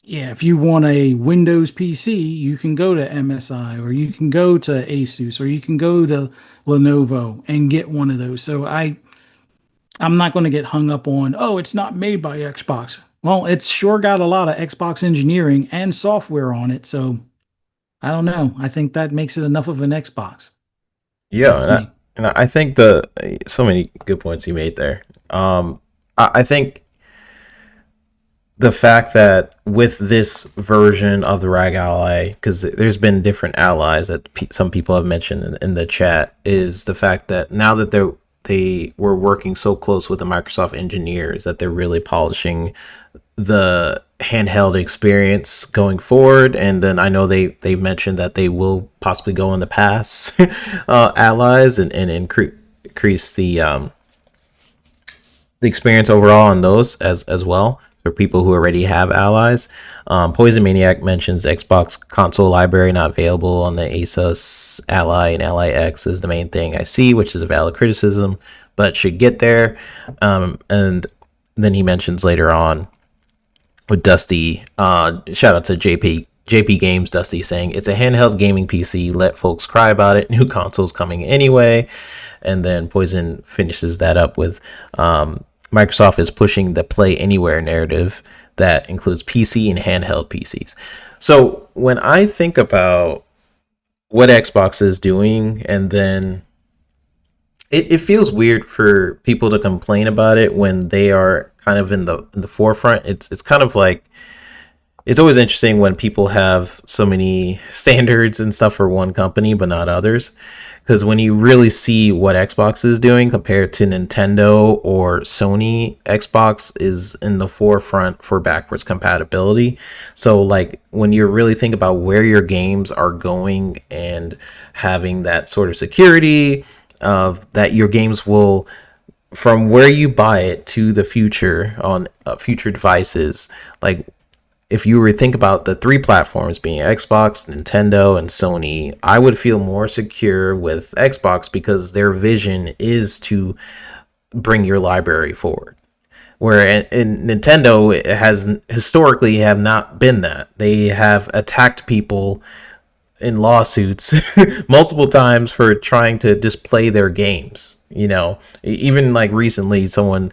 yeah, if you want a Windows PC, you can go to MSI or you can go to Asus or you can go to Lenovo and get one of those. So I'm not going to get hung up on, oh, it's not made by Xbox. Well, it's sure got a lot of Xbox engineering and software on it. So I don't know. I think that makes it enough of an Xbox. Yeah, That's me. and I think so many good points you made there. I think the fact that with this version of the RAG ally, because there's been different allies that some people have mentioned in the chat, is the fact that now that they were working so close with the Microsoft engineers that they're really polishing the handheld experience going forward. And then I know they mentioned that they will possibly go on the pass allies and increase the experience overall on those as well for people who already have allies. Poison Maniac mentions Xbox console library not available on the Asus Ally, and Ally X is the main thing I see, which is a valid criticism, but should get there. And then he mentions later on with Dusty, shout out to JP Games Dusty saying it's a handheld gaming PC. Let folks cry about it. New consoles coming anyway. And then Poison finishes that up with Microsoft is pushing the Play Anywhere narrative that includes PC and handheld PCs. So when I think about what Xbox is doing, and then it feels weird for people to complain about it when they are kind of in the forefront. It's kind of like, it's always interesting when people have so many standards and stuff for one company but not others, because when you really see what Xbox is doing compared to Nintendo or Sony, Xbox is in the forefront for backwards compatibility. So like when you really think about where your games are going and having that sort of security of that your games will, from where you buy it to the future on future devices, like if you were to think about the three platforms being Xbox, Nintendo, and Sony, I would feel more secure with Xbox because their vision is to bring your library forward. Where in Nintendo, it has historically have not been that. They have attacked people in lawsuits multiple times for trying to display their games. You know, even like recently, someone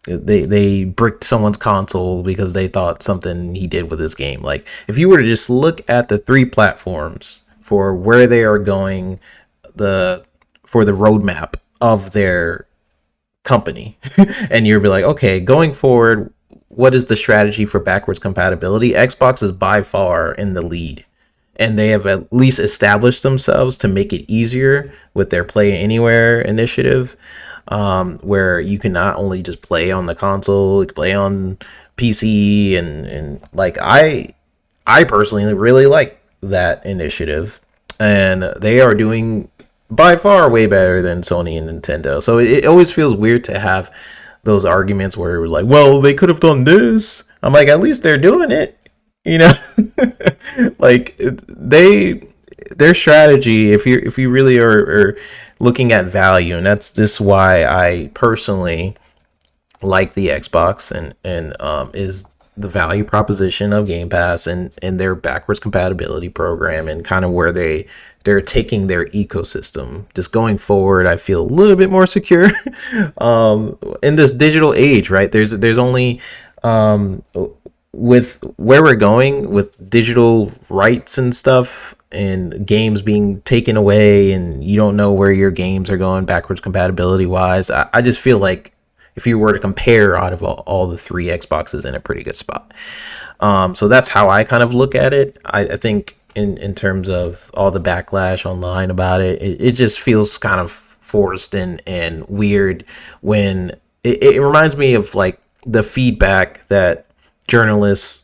they bricked someone's console because they thought something he did with his game. Like if you were to just look at the three platforms for where they are going, for the roadmap of their company, and you'd be like, okay, going forward, what is the strategy for backwards compatibility? Xbox is by far in the lead, and they have at least established themselves to make it easier with their Play Anywhere initiative. Where you can not only just play on the console, you can play on PC, and like I personally really like that initiative, and they are doing by far way better than Sony and Nintendo. So it always feels weird to have those arguments where it was like, well, they could have done this. I'm like, at least they're doing it, you know. Like their strategy, if you really are looking at value, and that's just why I personally like the Xbox and is the value proposition of Game Pass and their backwards compatibility program, and kind of where they're taking their ecosystem. Just going forward, I feel a little bit more secure in this digital age, right? There's only with where we're going with digital rights and stuff, and games being taken away, and you don't know where your games are going backwards compatibility wise. I just feel like if you were to compare out of all the three, Xboxes in a pretty good spot. So that's how I kind of look at it. I think in terms of all the backlash online about it just feels kind of forced and weird when it reminds me of like the feedback that journalists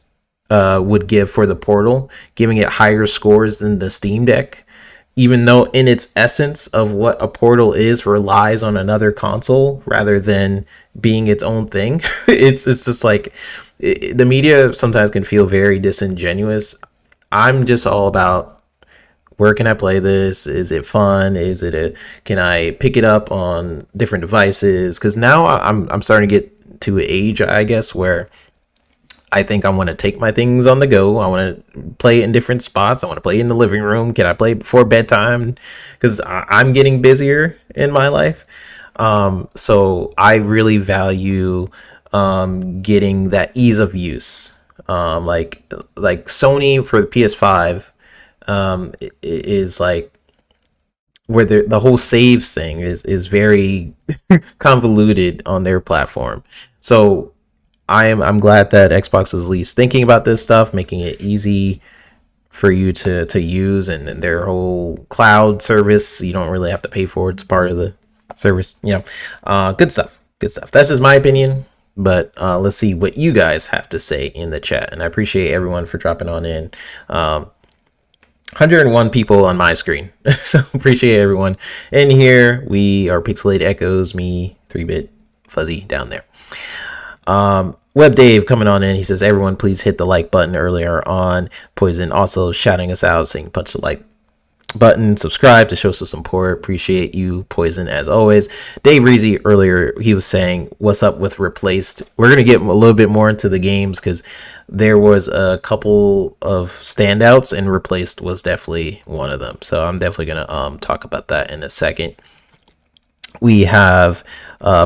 would give for the Portal, giving it higher scores than the Steam Deck, even though in its essence of what a Portal is relies on another console rather than being its own thing. It's just like the media sometimes can feel very disingenuous. I'm just all about, where can I play this? Is it fun? Can I pick it up on different devices? Because now I'm starting to get to an age, I guess, where I think I want to take my things on the go. I want to play it in different spots. I want to play in the living room. Can I play before bedtime? Because I'm getting busier in my life. So I really value getting that ease of use. Like Sony for the PS5 is like where the whole saves thing is very convoluted on their platform. So I'm glad that Xbox is at least thinking about this stuff, making it easy for you to use, and their whole cloud service, you don't really have to pay for it. It's part of the service, good stuff. That's just my opinion, but let's see what you guys have to say in the chat. And I appreciate everyone for dropping on in. 101 people on my screen, so appreciate everyone in here. We are Pixelated Echoes, me, 3-bit Fuzzy down there. Web Dave coming on in. He says, everyone please hit the like button earlier on. Poison also shouting us out, saying punch the like button, subscribe to show some support. Appreciate you, Poison, as always. Dave Reezy earlier, he was saying, what's up with Replaced? We're going to get a little bit more into the games, because there was a couple of standouts, and Replaced was definitely one of them. So I'm definitely going to talk about that in a second. We have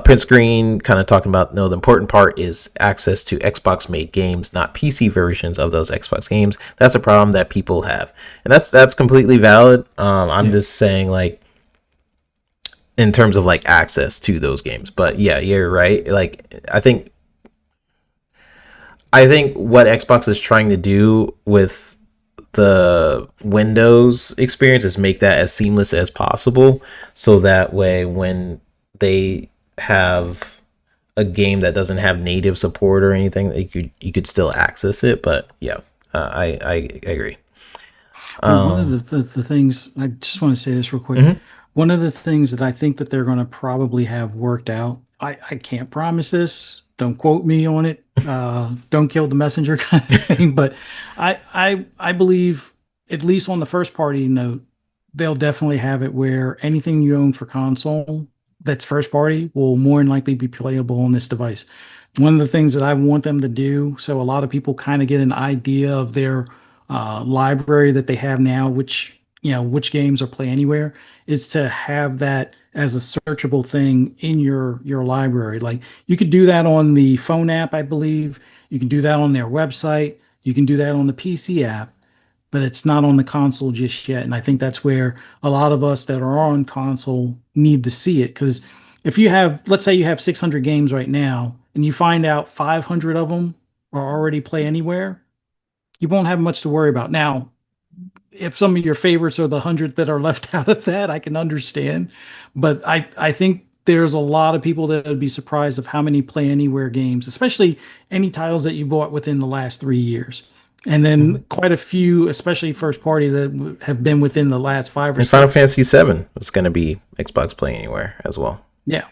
Prince Green kind of talking about, no, the important part is access to Xbox made games, not PC versions of those Xbox games. That's a problem that people have, and that's completely valid. I'm just saying, like, in terms of like access to those games. But yeah, you're right. Like, I think what Xbox is trying to do with the Windows experience is make that as seamless as possible, so that way when they have a game that doesn't have native support or anything, you could still access it. But yeah, I agree. One of the things, I just want to say this real quick. One of the things that I think that they're going to probably have worked out, I can't promise this, don't quote me on it, don't kill the messenger kind of thing, but I believe, at least on the first party note, they'll definitely have it where anything you own for console that's first party will more than likely be playable on this device. One of the things that I want them to do, so a lot of people kind of get an idea of their library that they have now, which games are play anywhere, is to have that as a searchable thing in your library. Like, you could do that on the phone app, I believe. You can do that on their website. You can do that on the PC app, but it's not on the console just yet. And I think that's where a lot of us that are on console need to see it. Because if you have, let's say you have 600 games right now, and you find out 500 of them are already play anywhere, you won't have much to worry about. Now, if some of your favorites are the 100 that are left out of that, I can understand. But I think there's a lot of people that would be surprised of how many play anywhere games, especially any titles that you bought within the last 3 years. And then quite a few, especially first party, that have been within the last 5 or and 6. Final Fantasy VII is going to be Xbox Play Anywhere as well. Yeah.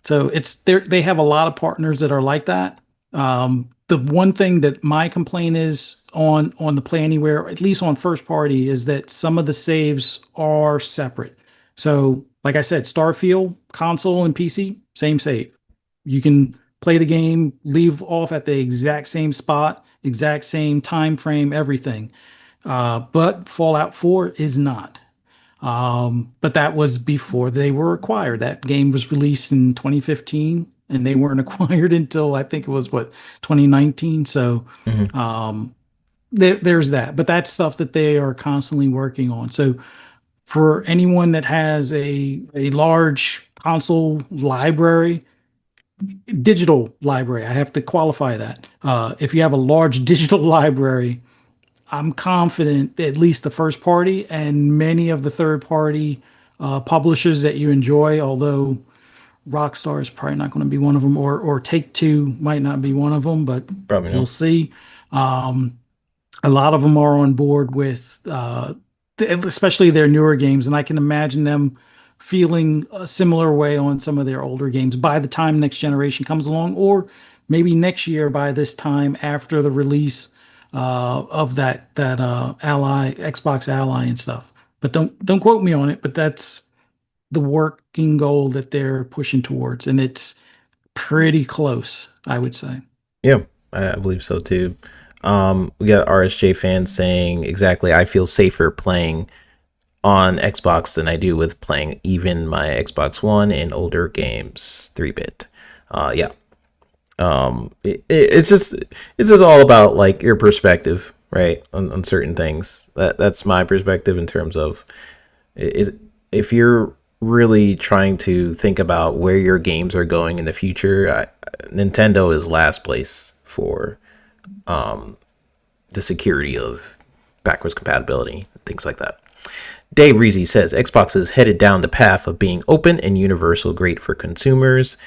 So they have a lot of partners that are like that. The one thing that my complaint is on the Play Anywhere, at least on first party, is that some of the saves are separate. So, like I said, Starfield, console and PC, same save. You can play the game, leave off at the exact same spot, exact same time frame, everything. But Fallout 4 is not. But that was before they were acquired. That game was released in 2015, and they weren't acquired until, I think it was 2019. So there's that. But that's stuff that they are constantly working on. So for anyone that has a large console library, digital library, I have to qualify that. If you have a large digital library, I'm confident at least the first party and many of the third party publishers that you enjoy, although Rockstar is probably not going to be one of them, or Take-Two might not be one of them, but Probably not. we'll see. A lot of them are on board with, especially their newer games, and I can imagine them feeling a similar way on some of their older games by the time next generation comes along, or maybe next year by this time after the release of that Ally, Xbox Ally and stuff. But don't quote me on it, but that's the working goal that they're pushing towards, and it's pretty close, I would say. Yeah, I believe so too. We got RSJ fans saying, exactly, I feel safer playing on Xbox than I do with playing even my Xbox One and older games, 3-bit. Yeah. It's just all about like your perspective, right, on certain things. That's my perspective in terms of, if you're really trying to think about where your games are going in the future, Nintendo is last place for the security of backwards compatibility, things like that. Dave Reezy says Xbox is headed down the path of being open and universal, great for consumers.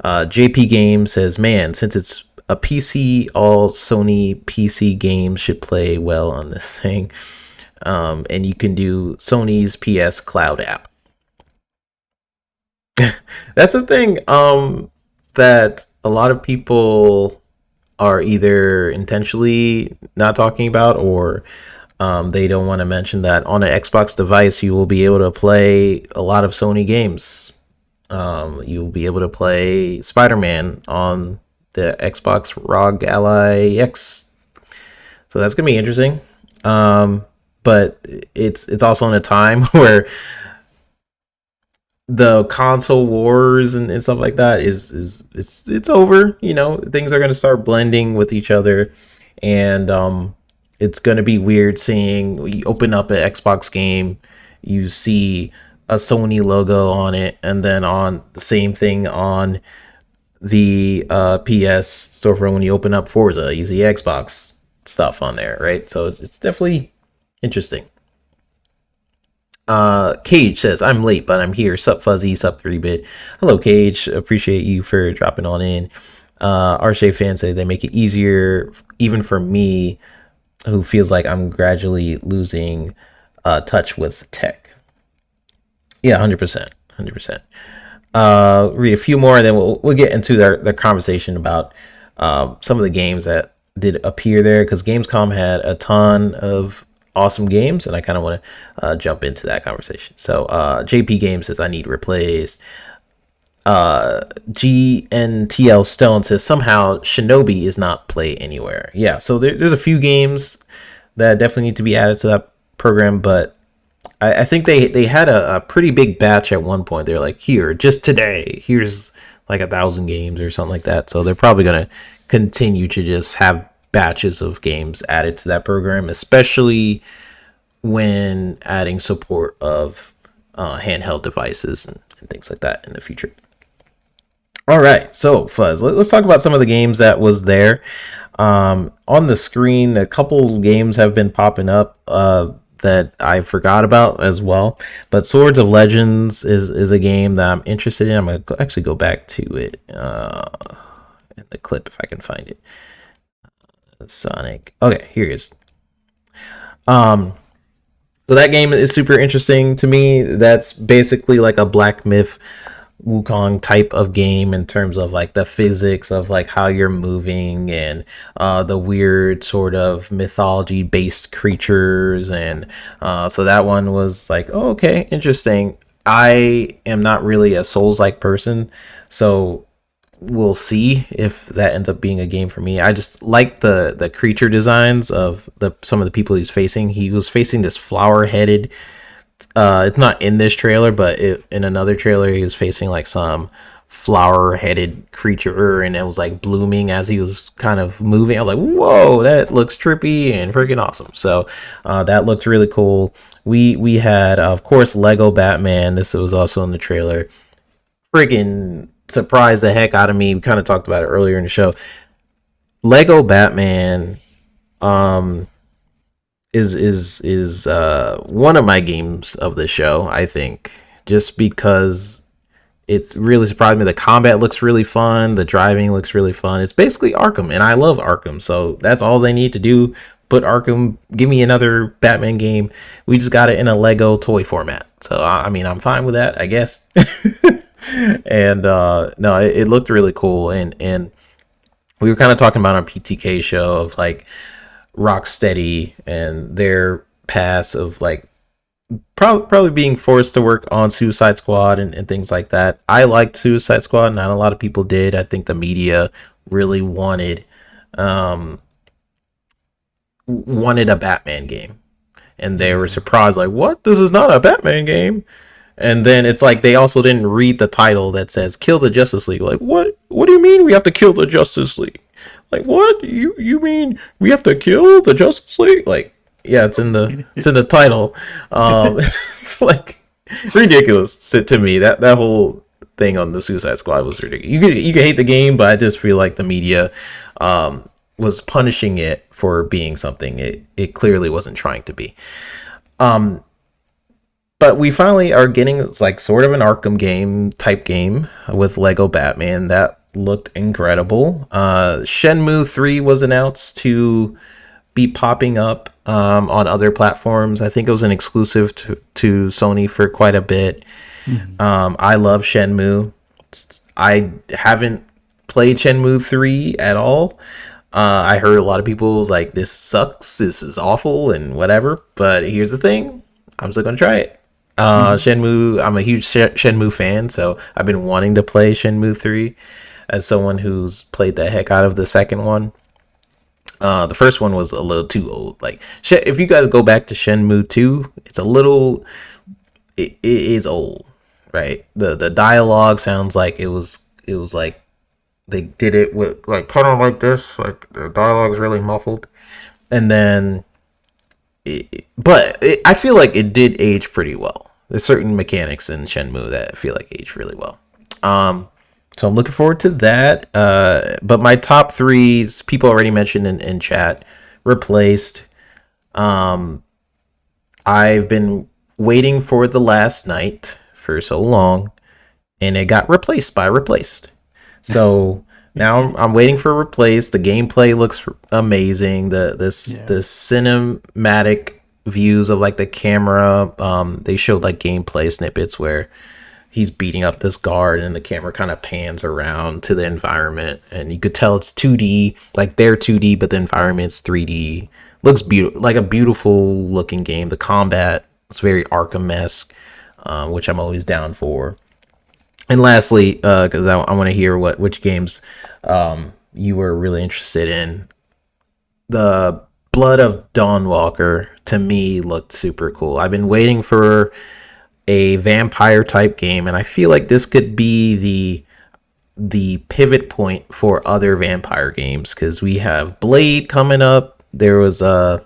JP Game says, man, since it's a PC, all Sony PC games should play well on this thing. And you can do Sony's PS Cloud app. That's the thing that a lot of people are either intentionally not talking about, or they don't want to mention that on an Xbox device you will be able to play a lot of Sony games. You'll be able to play Spider-Man on the Xbox ROG Ally X, so that's gonna be interesting. But it's also in a time where the console wars and stuff like that it's over. You know, things are going to start blending with each other, and it's going to be weird seeing you open up an Xbox game, you see a Sony logo on it, and then on the same thing on the PS storefront when you open up Forza, you see Xbox stuff on there, right? So it's definitely interesting. Cage says, I'm late, but I'm here. Sup Fuzzy, sup 3-bit. Hello, Cage. Appreciate you for dropping on in. Arshay fans say they make it easier, even for me, who feels like I'm gradually losing touch with tech. Yeah, 100%. 100%. Read a few more, and then we'll get into the conversation about some of the games that did appear there, because Gamescom had a ton of awesome games, and I kind of want to jump into that conversation. So JP Game says I need replays. GNTL Stone says somehow Shinobi is not play anywhere. Yeah, so there's a few games that definitely need to be added to that program, but I think they had a pretty big batch at one point. They're like, here, just today, here's like 1,000 games or something like that. So they're probably going to continue to just have batches of games added to that program, especially when adding support of handheld devices and things like that in the future. All right, so Fuzz, let's talk about some of the games that was there. On the screen, a couple games have been popping up that I forgot about as well, but Swords of Legends is a game that I'm interested in. I'm going to actually go back to it in the clip if I can find it. Sonic. Okay, here it is. So that game is super interesting to me. That's basically like a Black Myth Wukong type of game in terms of like the physics of like how you're moving, and the weird sort of mythology based creatures, and so that one was like, oh, okay, interesting. I am not really a Souls-like person, so we'll see if that ends up being a game for me. I just like the creature designs of some of the people he's facing. He was facing this flower-headed, it's not in this trailer, but in another trailer he was facing like some flower-headed creature, and it was like blooming as he was kind of moving. I was like, whoa, that looks trippy and freaking awesome. So that looked really cool. We had, of course, Lego Batman. This was also in the trailer. Freaking surprised the heck out of me. We kind of talked about it earlier in the show. Lego Batman is one of my games of the show, I think, just because it really surprised me. The combat looks really fun, the driving looks really fun. It's basically Arkham, and I love Arkham, so that's all they need to do. Put Arkham, give me another Batman game. We just got it in a Lego toy format, so I mean, I'm fine with that, I guess. And no, it looked really cool, and we were kind of talking about on PTK show of like Rocksteady and their past of like probably being forced to work on Suicide Squad and things like that. I liked Suicide Squad, not a lot of people did. I think the media really wanted a Batman game, and they were surprised, like, what, this is not a Batman game? And then it's like they also didn't read the title that says "Kill the Justice League." Like, what do you mean we have to kill the Justice League? Like, what you mean we have to kill the Justice League? Like, yeah, it's in the title. It's like ridiculous to me, that whole thing on the Suicide Squad was ridiculous. You could hate the game, but I just feel like the media was punishing it for being something it clearly wasn't trying to be. But we finally are getting like sort of an Arkham game type game with Lego Batman that looked incredible. Shenmue 3 was announced to be popping up on other platforms. I think it was an exclusive to Sony for quite a bit. I love Shenmue. I haven't played Shenmue 3 at all. I heard a lot of people was like, this sucks, this is awful, and whatever. But here's the thing, I'm still gonna try it. Shenmue, I'm a huge Shenmue fan, so I've been wanting to play Shenmue 3 as someone who's played the heck out of the second one. The first one was a little too old. Like, if you guys go back to Shenmue 2, it's a little, it is old, right? The dialogue sounds like it was like they did it with like kind of like this, like the dialogue's really muffled, and then I feel like it did age pretty well. There's certain mechanics in Shenmue that I feel like age really well. So I'm looking forward to that. But my top three, people already mentioned in chat, replaced. I've been waiting for The Last Night for so long, and it got replaced by Replaced. So now I'm waiting for Replaced. The gameplay looks amazing. The cinematic views of like the camera. They showed like gameplay snippets where he's beating up this guard and the camera kind of pans around to the environment, and you could tell it's 2D, like they're 2D, but the environment's 3D. Looks beautiful, like a beautiful looking game. The combat is very Arkham-esque, which I'm always down for. And lastly, because I want to hear which games you were really interested in, the Blood of Dawnwalker to me looked super cool. I've been waiting for a vampire type game, and I feel like this could be the pivot point for other vampire games, because we have Blade coming up. There was a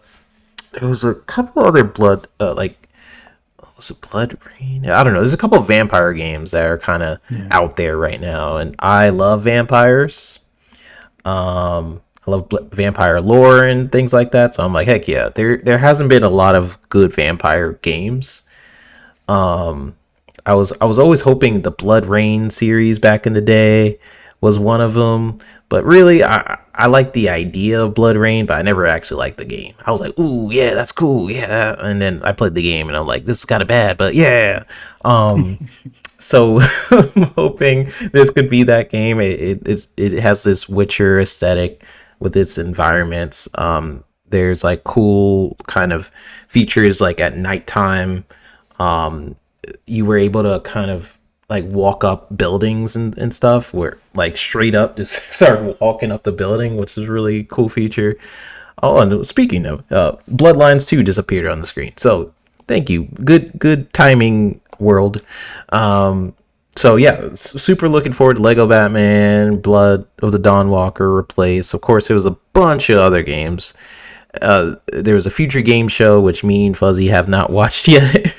couple other Blood was it Blood Rain? I don't know. There's a couple of vampire games that are kind of out there right now, and I love vampires. I love vampire lore and things like that, so I'm like, heck yeah. There hasn't been a lot of good vampire games. I was always hoping the Blood Rain series back in the day was one of them, but really I like the idea of Blood Rain, but I never actually liked the game. I was like, ooh, yeah, that's cool, yeah. And then I played the game, and I'm like, this is kind of bad, but yeah. So I'm hoping this could be that game. It has this Witcher aesthetic with its environments. There's like cool kind of features, like at nighttime. You were able to kind of like walk up buildings and stuff, where like straight up just start walking up the building, which is a really cool feature. Oh, and speaking of, Bloodlines 2 disappeared on the screen. So thank you. Good timing, world. So yeah, super looking forward to Lego Batman, Blood of the Dawnwalker replace. Of course, there was a bunch of other games. There was a future game show, which me and Fuzzy have not watched yet,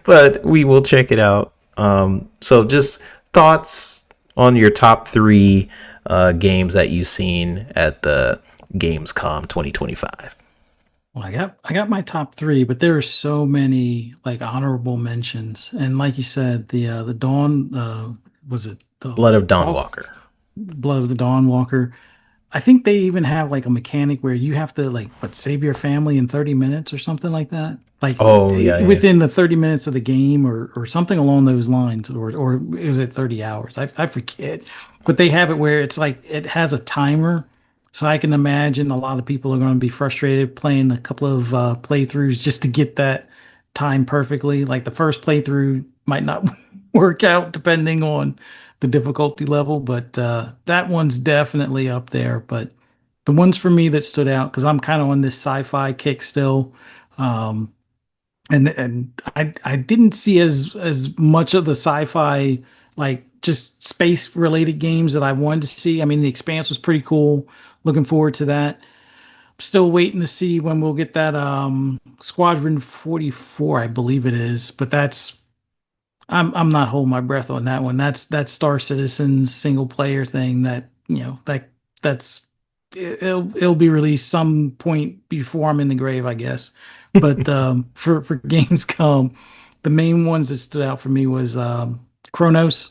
but we will check it out. So just thoughts on your top three games that you've seen at the Gamescom 2025. Well, I got my top three, but there are so many like honorable mentions, and like you said, the Dawn was it the Blood of Dawnwalker? Blood of the Dawnwalker. I think they even have like a mechanic where you have to like save your family in 30 minutes or something like that. Like within the 30 minutes of the game or something along those lines, or is it 30 hours? I forget. But they have it where it's like it has a timer. So I can imagine a lot of people are going to be frustrated playing a couple of playthroughs just to get that time perfectly. Like the first playthrough might not work out depending on the difficulty level, but that one's definitely up there. But the ones for me that stood out, because I'm kind of on this sci-fi kick still, and I didn't see as much of the sci-fi, like just space related games that I wanted to see. I mean, The Expanse was pretty cool. Looking forward to that. Still waiting to see when we'll get that Squadron 44, I believe it is, but that's I'm not holding my breath on that one. That's Star Citizen's single player thing that, that's it'll be released some point before I'm in the grave, I guess. But for Gamescom, the main ones that stood out for me was Chronos,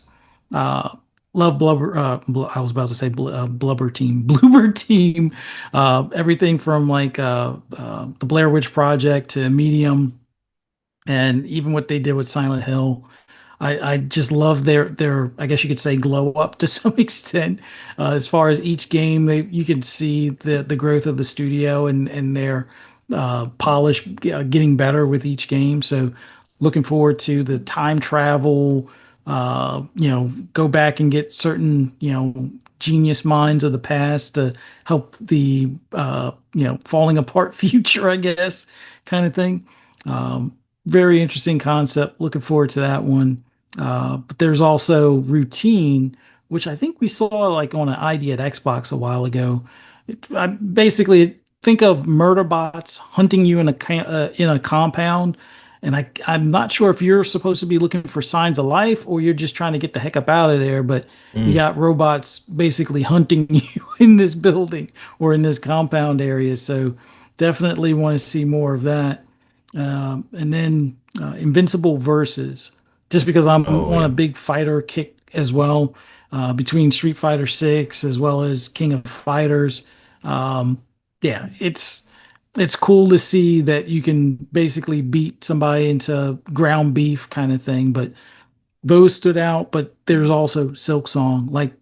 uh, Love Blubber. I was about to say Blubber Team, Bloober Team. Everything from like the Blair Witch Project to Medium, and even what they did with Silent Hill. I just love their I guess you could say glow up to some extent. As far as each game, you can see the growth of the studio and their polish getting better with each game. So looking forward to the time travel. Go back and get certain genius minds of the past to help the falling apart future, I guess, kind of thing. Very interesting concept. Looking forward to that one. But there's also Routine, which I think we saw like on an ID at Xbox a while ago. I basically think of murder bots hunting you in a compound, and I'm not sure if you're supposed to be looking for signs of life or you're just trying to get the heck up out of there. But you Mm. got robots basically hunting you in this building or in this compound area. So definitely want to see more of that. And then Invincible Versus, just because I'm Oh on yeah. a big fighter kick as well, between Street Fighter 6 as well as King of Fighters. Um, yeah, it's cool to see that you can basically beat somebody into ground beef kind of thing. But those stood out. But there's also Silk Song. Like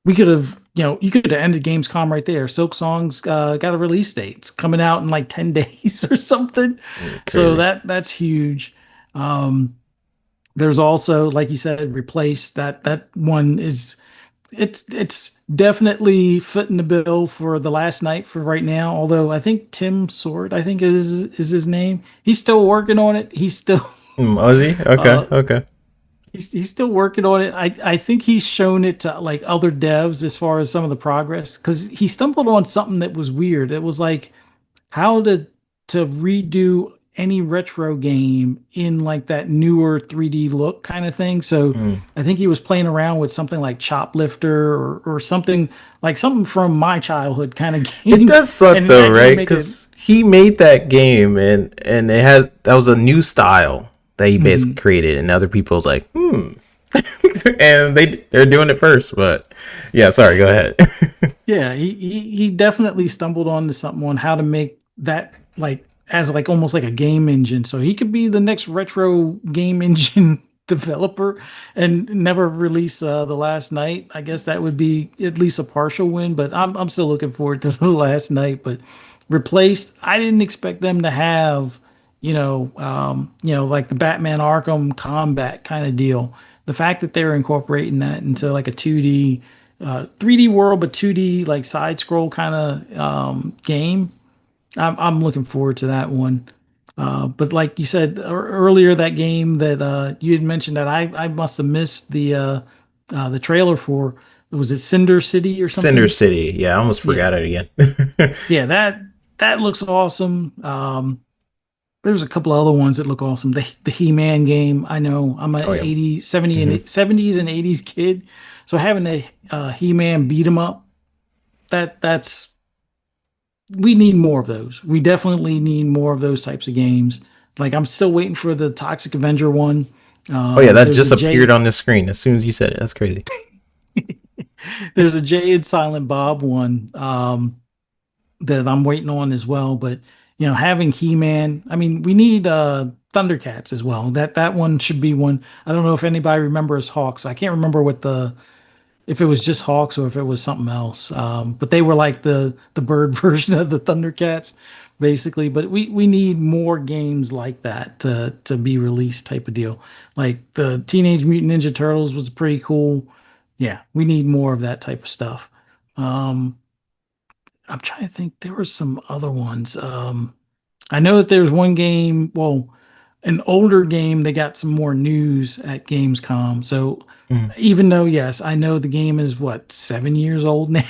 we could have, you could have ended Gamescom right there. Silk Song's got a release date. It's coming out in like 10 days or something. Mm, So crazy. that's huge. Um, there's also, like you said, Replace. That one is it's definitely fitting the bill for the last night for right now. Although I think Tim Sword, I think is his name. He's still working on it. He's still Ozzy? Okay, uh, okay. he's still working on it. I think he's shown it to like other devs as far as some of the progress, because he stumbled on something that was weird. It was like how to redo any retro game in like that newer 3D look kind of thing. So Mm. I think he was playing around with something like Choplifter or something like something from my childhood kind of It game, does suck and it though, actually right? make it. Because he made that game, and it has that was a new style that he basically Mhm. created, and other people's like, and they're doing it first. But yeah, sorry, go ahead. Yeah, he definitely stumbled onto something on how to make that like as like almost like a game engine. So he could be the next retro game engine developer and never release the last night. I guess that would be at least a partial win, but I'm still looking forward to the last night. But Replaced, I didn't expect them to have, like the Batman Arkham combat kind of deal. The fact that they're incorporating that into like a 2D 3D world, but 2D like side scroll kind of game. I'm looking forward to that one. But like you said earlier, that game that you had mentioned that I must have missed the trailer for. Was it Cinder City or Cinder something? City. Yeah, I almost Yeah, forgot it again. yeah. That looks awesome. There's a couple of other ones that look awesome. The He-Man game. I know I'm an Oh yeah. 80, 70 Hmm. and 70s and 80s kid. So having a He-Man beat 'em up, that's we need more of those. We definitely need more of those types of games. Like I'm still waiting for the Toxic Avenger one. Oh yeah, that There's a just appeared J on the screen as soon as you said it. That's crazy. there's a Jay and Silent Bob one that I'm waiting on as well. But having He-Man, I mean, we need Thundercats as well. That one should be one. I don't know if anybody remembers Hawks. I can't remember what the if it was just Hawks or if it was something else. But they were like the bird version of the Thundercats, basically. But we need more games like that to be released type of deal. Like the Teenage Mutant Ninja Turtles was pretty cool. Yeah, we need more of that type of stuff. Um, I'm trying to think. There were some other ones. I know that there's one game. Well, an older game. They got some more news at Gamescom. So Mm. even though, yes, I know the game is what 7 years old now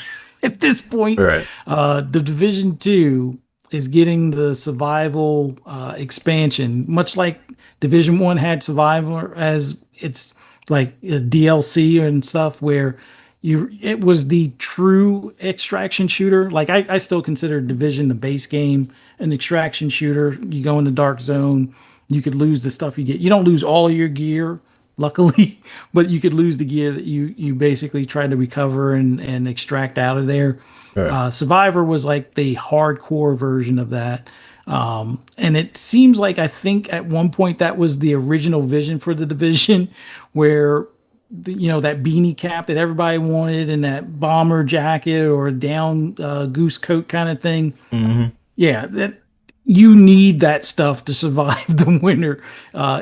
at this All point. right. The Division 2 is getting the survival expansion, much like Division 1 had Survivor as its like a DLC and stuff where it was the true extraction shooter. Like I still consider Division the base game an extraction shooter. You go in the dark zone, you could lose the stuff you get. You don't lose all of your gear, luckily, but you could lose the gear that you basically try to recover and extract out of there. Right. Survivor was like the hardcore version of that. And it seems like I think at one point that was the original vision for the Division, where that beanie cap that everybody wanted and that bomber jacket or down goose coat kind of thing. Mm-hmm. Yeah, that you need that stuff to survive the winter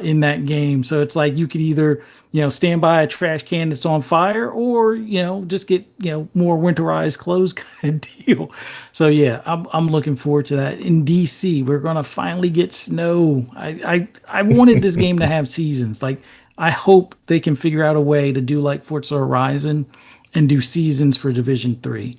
in that game. So it's like you could either stand by a trash can that's on fire, or just get more winterized clothes kind of deal. So yeah, I'm looking forward to that. In DC, we're gonna finally get snow. I wanted this game to have seasons. Like I hope they can figure out a way to do like Forza Horizon and do seasons for Division 3.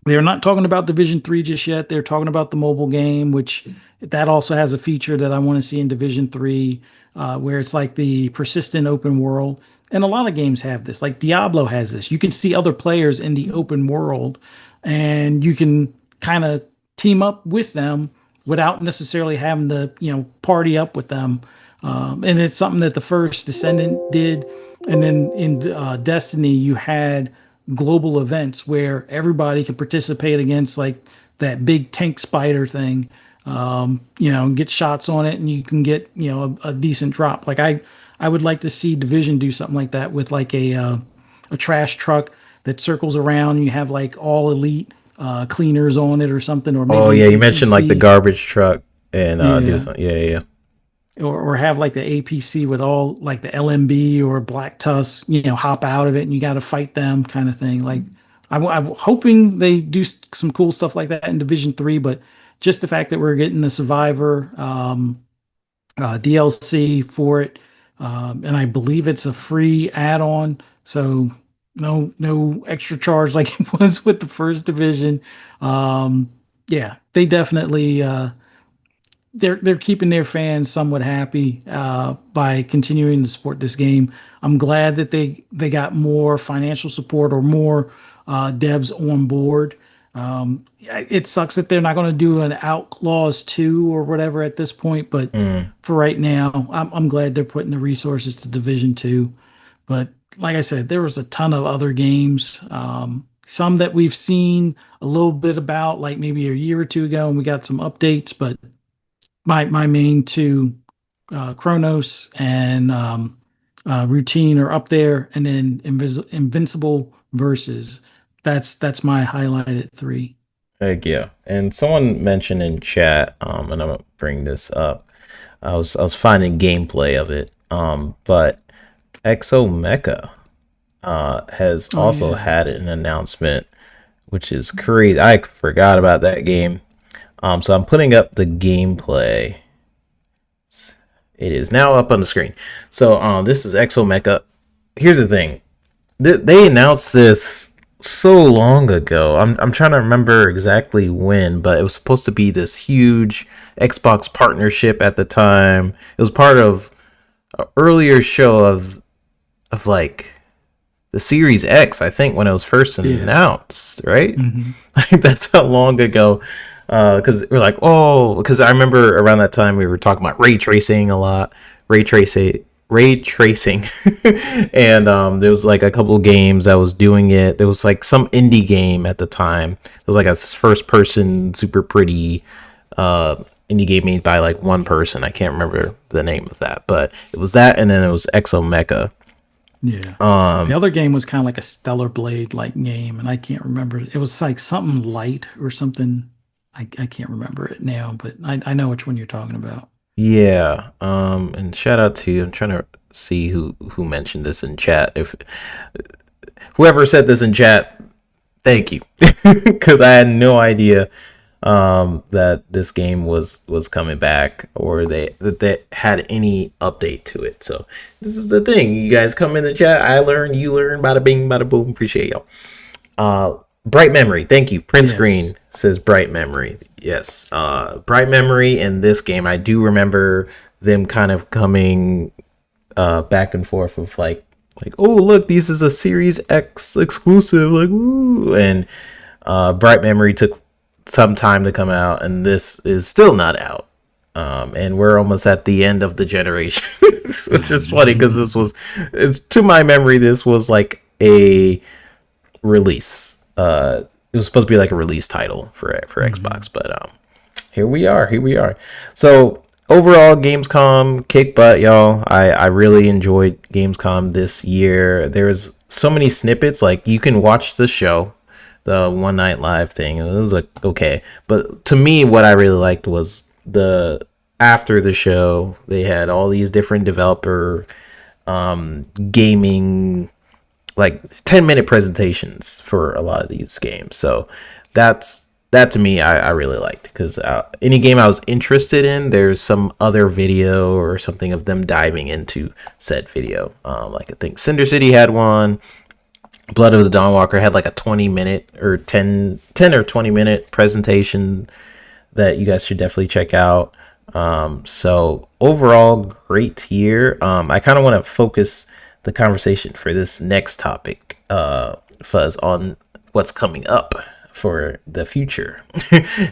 They're not talking about Division 3 just yet. They're talking about the mobile game, which that also has a feature that I want to see in Division 3, where it's like the persistent open world. And a lot of games have this. Like Diablo has this. You can see other players in the open world, and you can kind of team up with them without necessarily having to, party up with them. And it's something that the first Descendant did. And then in Destiny, you had global events where everybody can participate against like that big tank spider thing, and get shots on it, and you can get a decent drop. Like I would like to see Division do something like that with like a trash truck that circles around, and you have like all elite cleaners on it or something. Or maybe You mentioned like the garbage truck and do something. Yeah. Or have like the APC with all like the LMB or Black Tusk, hop out of it and you got to fight them kind of thing. Like I'm hoping they do some cool stuff like that in Division 3, but just the fact that we're getting the Survivor DLC for it, and I believe it's a free add-on, so no extra charge like it was with the first Division. Yeah, they definitely. They're keeping their fans somewhat happy by continuing to support this game. I'm glad that they got more financial support or more devs on board. It sucks that they're not going to do an Outlaws 2 or whatever at this point, but for right now, I'm glad they're putting the resources to Division 2. But like I said, there was a ton of other games, some that we've seen a little bit about, like maybe a year or two ago, and we got some updates, but my main two, Chronos and Routine, are up there, and then Invincible Versus. That's my highlighted 3. Heck yeah. And someone mentioned in chat, and I'm gonna bring this up. I was finding gameplay of it. But Exomecha has also had an announcement, which is crazy. I forgot about that game. So I'm putting up the gameplay. It is now up on the screen. So this is Exomecha. Here's the thing. They announced this so long ago. I'm trying to remember exactly when, but it was supposed to be this huge Xbox partnership at the time. It was part of an earlier show of like the Series X, I think, when it was first announced, right? Mm-hmm. I think that's how long ago. Because we're like, because I remember around that time we were talking about ray tracing a lot, ray tracing, and there was like a couple of games that was doing it. There was like some indie game at the time. It was like a first-person, super pretty indie game made by like one person. I can't remember the name of that, but it was that, and then it was Exomecha. Yeah. The other game was kind of like a Stellar Blade like game, and I can't remember. It was like something light or something. I can't remember it now, but I know which one you're talking about. Yeah. And shout out to you. I'm trying to see who mentioned this in chat. If whoever said this in chat, thank you, because I had no idea that this game was coming back, or that they had any update to it. So this is the thing. You guys come in the chat. I learn, you learn. Bada bing, bada boom. Appreciate y'all. Bright Memory, thank you. Prince Green says Bright Memory. Yes. Bright Memory in this game, I do remember them kind of coming back and forth of like, oh look, this is a Series X exclusive, like, woo. And Bright Memory took some time to come out, and this is still not out. And we're almost at the end of the generation, which is funny because to my memory, this was like a release. It was supposed to be like a release title for Xbox, but here we are. So overall, Gamescom kick butt, y'all. I really enjoyed Gamescom this year. There's so many snippets. Like, you can watch the show, the One Night Live thing. It was like okay, but to me, what I really liked was after the show, they had all these different developer gaming, like 10-minute presentations for a lot of these games. So that to me, I really liked, because any game I was interested in, there's some other video or something of them diving into said video. Like I think Cinder City had one. Blood of the Dawnwalker had like a 20-minute or 10 or 20-minute presentation that you guys should definitely check out. So overall, great year. I kind of want to focus the conversation for this next topic, Fuzz, on what's coming up for the future.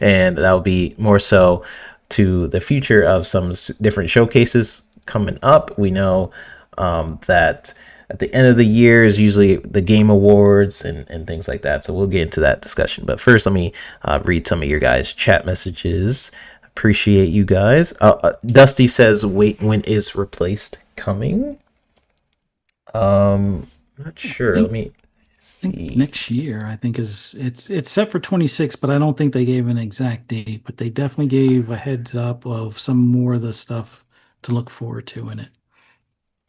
And that'll be more so to the future of some different showcases coming up. We know that at the end of the year is usually the Game Awards and things like that. So we'll get into that discussion. But first, let me read some of your guys' chat messages. Appreciate you guys. Dusty says, wait, when is Replaced coming? Not sure. Let me see. Next year, I think it's set for 26, but I don't think they gave an exact date. But they definitely gave a heads up of some more of the stuff to look forward to in it.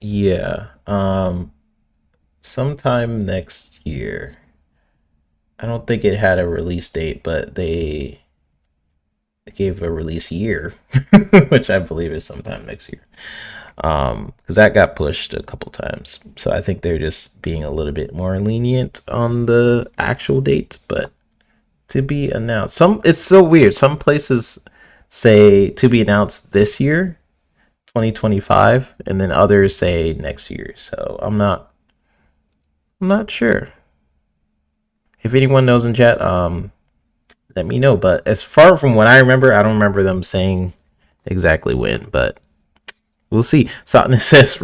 Yeah. Sometime next year. I don't think it had a release date, but they gave a release year, which I believe is sometime next year. Because that got pushed a couple times. So I think they're just being a little bit more lenient on the actual date, but to be announced. It's so weird. Some places say to be announced this year, 2025, and then others say next year. So I'm not sure. If anyone knows in chat, let me know. But as far from what I remember, I don't remember them saying exactly when, but we'll see. Sotness says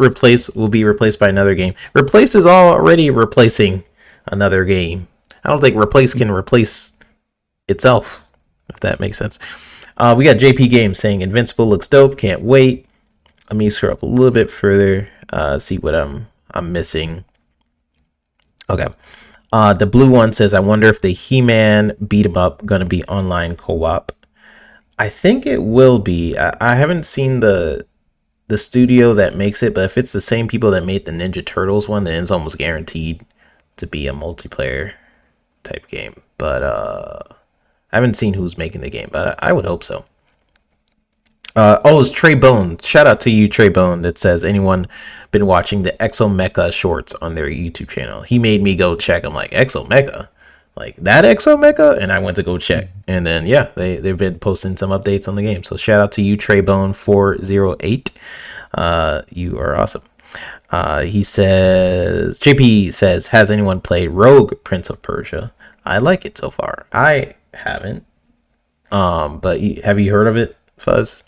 will be replaced by another game. Replace is already replacing another game. I don't think Replace can replace itself, if that makes sense. We got JP Games saying Invincible looks dope, can't wait. Let me scroll up a little bit further, see what I'm missing. Okay. The blue one says, I wonder if the He-Man beat 'em up gonna be online co-op. I think it will be. I haven't seen the studio that makes it, but if it's the same people that made the Ninja Turtles one, then it's almost guaranteed to be a multiplayer type game. But I haven't seen who's making the game, but I would hope so. It's Trey Bone. Shout out to you, Trey Bone, that says, anyone been watching the Exomecha shorts on their YouTube channel? He made me go check. I'm like, Exomecha? Like that Exomecha? And I went to go check. And then, yeah, they've been posting some updates on the game. So shout out to you, Trey Bone 408. You are awesome. He says, JP says, has anyone played Rogue Prince of Persia? I like it so far. I haven't. But have you heard of it, Fuzz?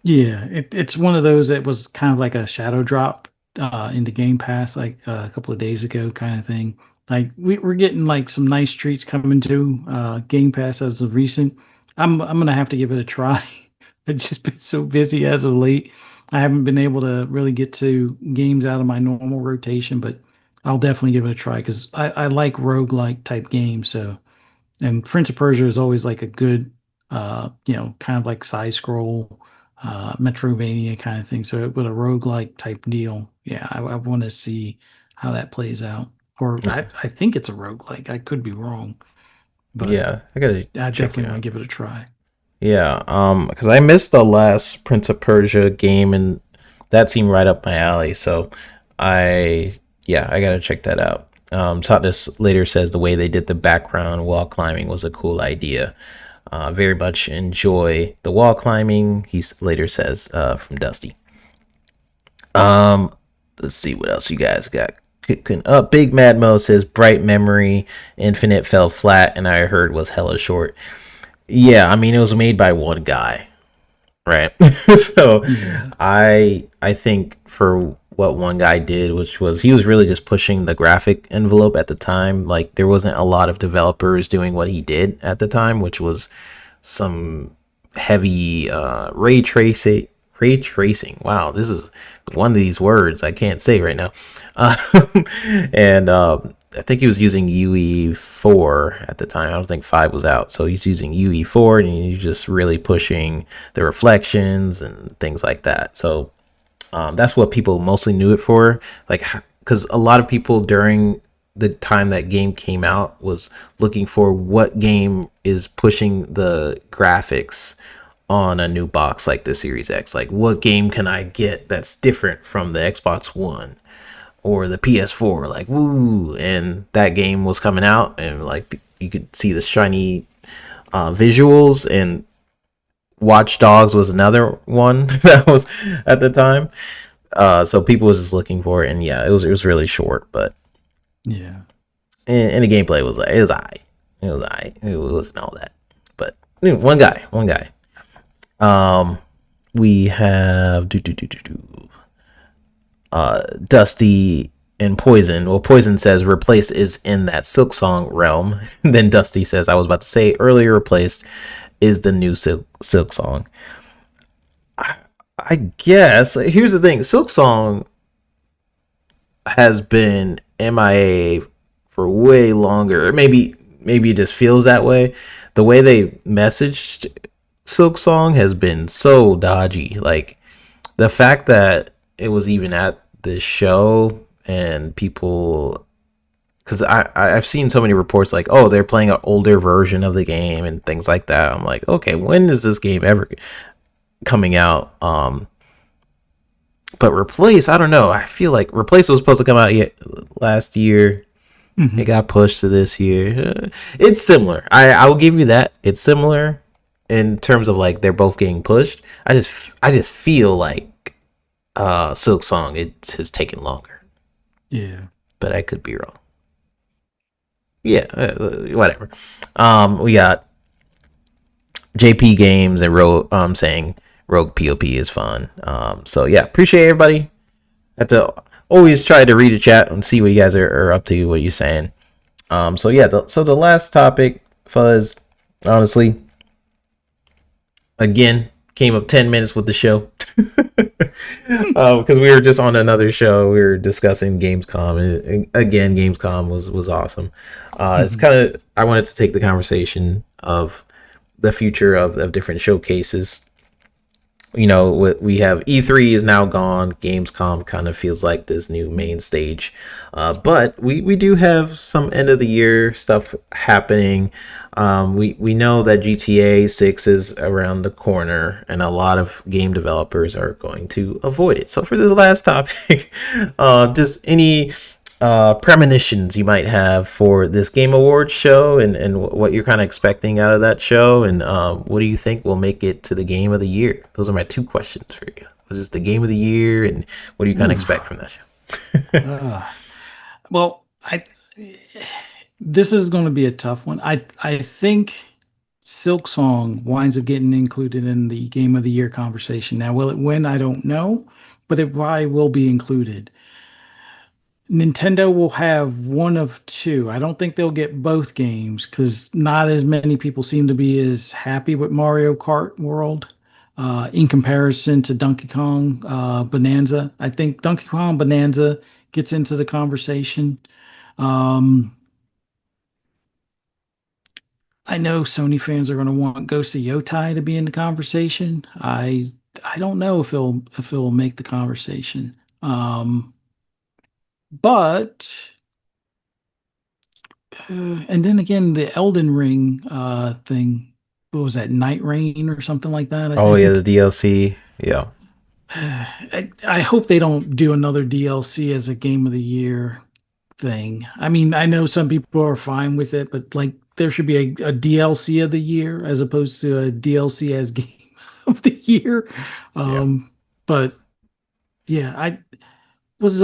Yeah, it's one of those that was kind of like a shadow drop into Game Pass like a couple of days ago kind of thing. Like we're getting like some nice treats coming to Game Pass as of recent. I'm gonna have to give it a try. I've just been so busy as of late. I haven't been able to really get to games out of my normal rotation, but I'll definitely give it a try because I like roguelike type games. So, and Prince of Persia is always like a good, kind of like side scroll, Metrovania kind of thing. So with a roguelike type deal, yeah, I want to see how that plays out. Or I think it's a roguelike. I could be wrong. But yeah, I definitely want to give it a try. Yeah, because I missed the last Prince of Persia game, and that seemed right up my alley. So I gotta check that out. Satnus later says the way they did the background while climbing was a cool idea. Very much enjoy the wall climbing. He later says from Dusty. Let's see what else you guys got. Big Mad Mo says Bright Memory Infinite fell flat, and I heard was hella short. Yeah, I mean it was made by one guy, right? So Yeah. I think for what one guy did, which was he was really just pushing the graphic envelope at the time. Like there wasn't a lot of developers doing what he did at the time, which was some heavy ray tracing. Wow, this is one of these words I can't say right now. Uh, and I think he was using UE4 at the time. I don't think 5 was out, so he's using UE4, and he's just really pushing the reflections and things like that. So that's what people mostly knew it for, like because a lot of people during the time that game came out was looking for what game is pushing the graphics on a new box like the Series X. Like, what game can I get that's different from the Xbox One or the PS4? Like, woo! And that game was coming out, and like you could see the shiny visuals. And Watch Dogs was another one that was at the time. So people was just looking for it, and yeah, it was really short, but Yeah. and the gameplay was like it was alright. It wasn't all that, but one guy. We have Dusty and Poison. Well, Poison says replace is in that Silk Song realm. Then Dusty says, I was about to say earlier, replaced is the new Silk Song. I guess here's the thing: Silk Song has been MIA for way longer. Maybe it just feels that way. The way they messaged Silk Song has been so dodgy. Like the fact that it was even at this show and people, because I've seen so many reports like, oh, they're playing an older version of the game and things like that. I'm like, okay, when is this game ever coming out? But Replace, I don't know. I feel like Replace was supposed to come out last year. Mm-hmm. It got pushed to this year. It's similar. I will give you that. It's similar in terms of like they're both getting pushed. I just feel like Silk Song it has taken longer. Yeah. But I could be wrong. Yeah, whatever. We got JP Games and saying Rogue POP is fun. So yeah, appreciate everybody. Have to always try to read the chat and see what you guys are up to, what you're saying. So yeah, so the last topic, Fuzz, honestly, again, came up 10 minutes with the show. Because we were just on another show, we were discussing Gamescom, and again, Gamescom was awesome. It's kind of, I wanted to take the conversation of the future of different showcases. You know, we have E3 is now gone. Gamescom kind of feels like this new main stage. But we do have some end of the year stuff happening. We know that GTA 6 is around the corner, and a lot of game developers are going to avoid it. So for this last topic, just any premonitions you might have for this Game Awards show, and what you're kind of expecting out of that show, and what do you think will make it to the Game of the Year? Those are my two questions for you. What is the Game of the Year, and what do you kind of expect from that show? Well, this is going to be a tough one. I think Silk Song winds up getting included in the Game of the Year conversation. Now, will it win? I don't know, but it probably will be included. Nintendo will have one of two. I don't think they'll get both games because not as many people seem to be as happy with Mario Kart World in comparison to Donkey Kong Bonanza. I think Donkey Kong Bonanza gets into the conversation. I know Sony fans are going to want Ghost of Yotai to be in the conversation. I don't know if it'll make the conversation. But and then again, the Elden Ring thing, what was that, Night Rain or something like that? I Oh yeah, think. the DLC. Yeah. I hope they don't do another DLC as a Game of the Year thing. I mean, I know some people are fine with it, but like there should be a DLC of the year as opposed to a DLC as game of the year. Yeah. But yeah, I was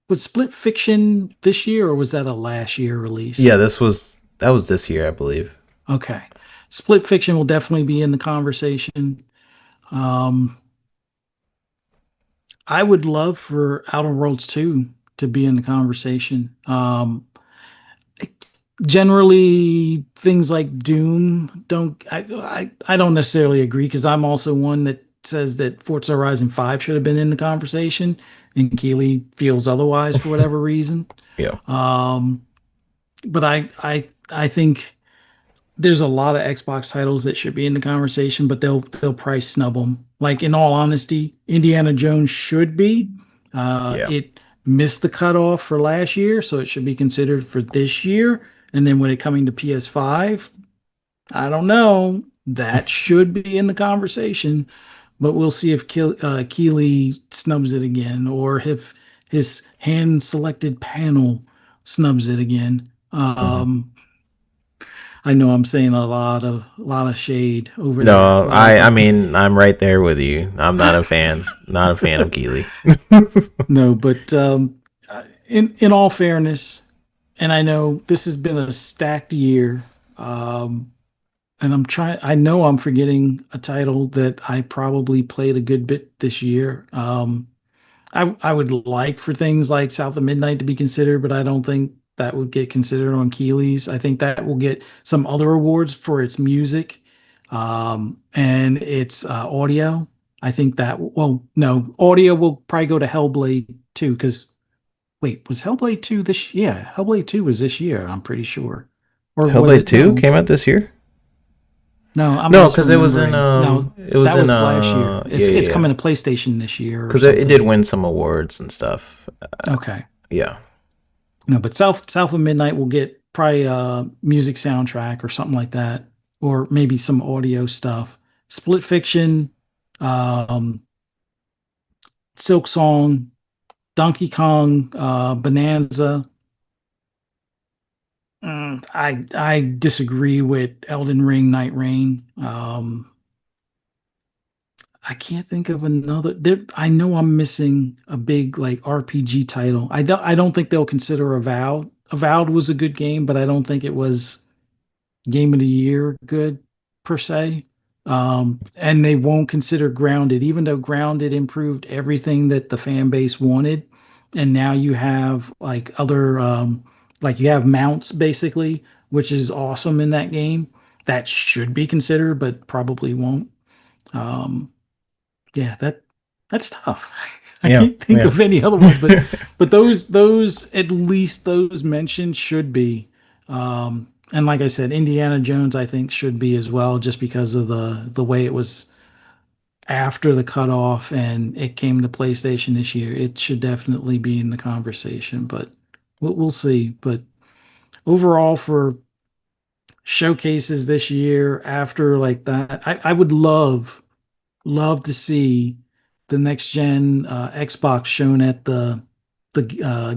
was Split Fiction this year or was that a last year release? Yeah, that was this year, I believe. Okay. Split Fiction will definitely be in the conversation. Um, I would love for Outer Worlds 2 to be in the conversation. Generally, things like Doom don't I don't necessarily agree because I'm also one that says that Forza Horizon 5 should have been in the conversation, and Keeley feels otherwise for whatever reason. Yeah. Um, but I think there's a lot of Xbox titles that should be in the conversation, but they'll price snub them. Like in all honesty, Indiana Jones should be. Yeah. It missed the cutoff for last year, so it should be considered for this year. And then when it coming to PS5, I don't know. That should be in the conversation, but we'll see if Keeley snubs it again, or if his hand-selected panel snubs it again. Hmm. I know I'm saying a lot of shade over there. No, I mean I'm right there with you. I'm not a fan. Not a fan of Keeley. No, but in all fairness, and I know this has been a stacked year, and I'm trying. I know I'm forgetting a title that I probably played a good bit this year. I would like for things like South of Midnight to be considered, but I don't think that would get considered on Keeley's. I think that will get some other awards for its music, and its audio. I think that, well, no, audio will probably go to Hellblade 2 because wait, was Hellblade 2 this year? Yeah, Hellblade 2 was this year, I'm pretty sure. Or was Hellblade it? 2 No. came out this year? No, I'm No, cuz misremembering. No, it was that in was last year. yeah, It's yeah. coming to PlayStation this year or Cuz it did something. win some awards and stuff. Okay. Yeah. No, but South of Midnight will get probably a music soundtrack or something like that, or maybe some audio stuff. Split Fiction, um, Silk Song, Donkey Kong, Bonanza. I disagree with Elden Ring, Night Rain. I can't think of another. I know I'm missing a big like RPG title. I don't think they'll consider Avowed. Avowed was a good game, but I don't think it was game of the year good per se. And they won't consider Grounded, even though Grounded improved everything that the fan base wanted. And now you have like other, like you have mounts basically, which is awesome in that game. That should be considered, but probably won't. Um, yeah, that's tough. I Yeah. can't think Yeah. of any other ones, but those at least those mentioned should be. And like I said, Indiana Jones I think should be as well, just because of the way it was after the cutoff and it came to PlayStation this year. It should definitely be in the conversation, but we'll see. But overall, for showcases this year after like that, I would love to see the next gen Xbox shown at the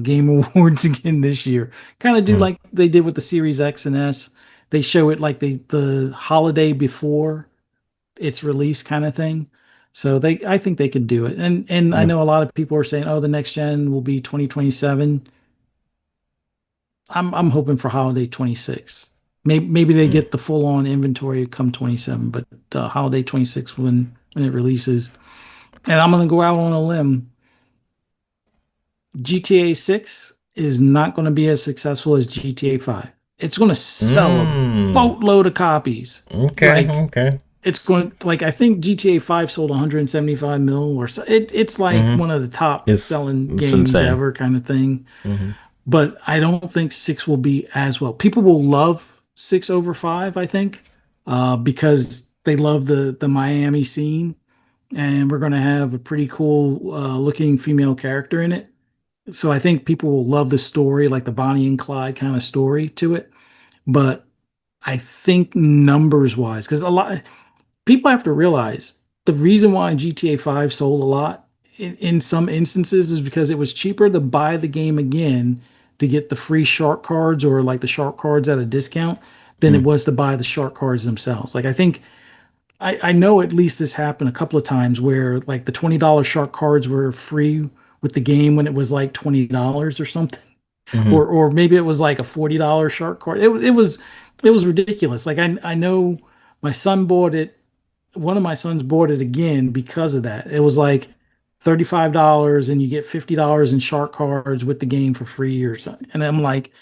Game Awards again this year. Kind of do Mm. like they did with the Series X and S. They show it like the holiday before its release kind of thing. So I think they could do it. And I Yeah. know a lot of people are saying, oh, the next gen will be 2027. I'm hoping for holiday 26. Maybe they Mm. get the full on inventory come 27, but holiday 26 when it releases. And I'm going to go out on a limb. GTA 6 is not going to be as successful as GTA 5. It's going to sell a Mm. boatload of copies. Okay. Like Okay. it's going like I think GTA 5 sold 175 mil or so. It's like Hmm. one of the top selling It's games insane. ever kind of thing. Hmm. But I don't think 6 will be as well. People will love 6 over 5, I think, because they love the Miami scene and we're going to have a pretty cool looking female character in it. So I think people will love the story, like the Bonnie and Clyde kind of story to it. But I think numbers wise, because a lot people have to realize the reason why GTA 5 sold a lot in some instances is because it was cheaper to buy the game again to get the free shark cards or like the shark cards at a discount than it Mm, was to buy the shark cards themselves. Like I think I know at least this happened a couple of times where like the $20 shark cards were free with the game when it was like $20 or something. mhm, Or maybe it was like a $40 shark card. It was ridiculous. Like I know my son bought it. One of my sons bought it again because of that. It was like $35 and you get $50 in shark cards with the game for free or something. And I'm like,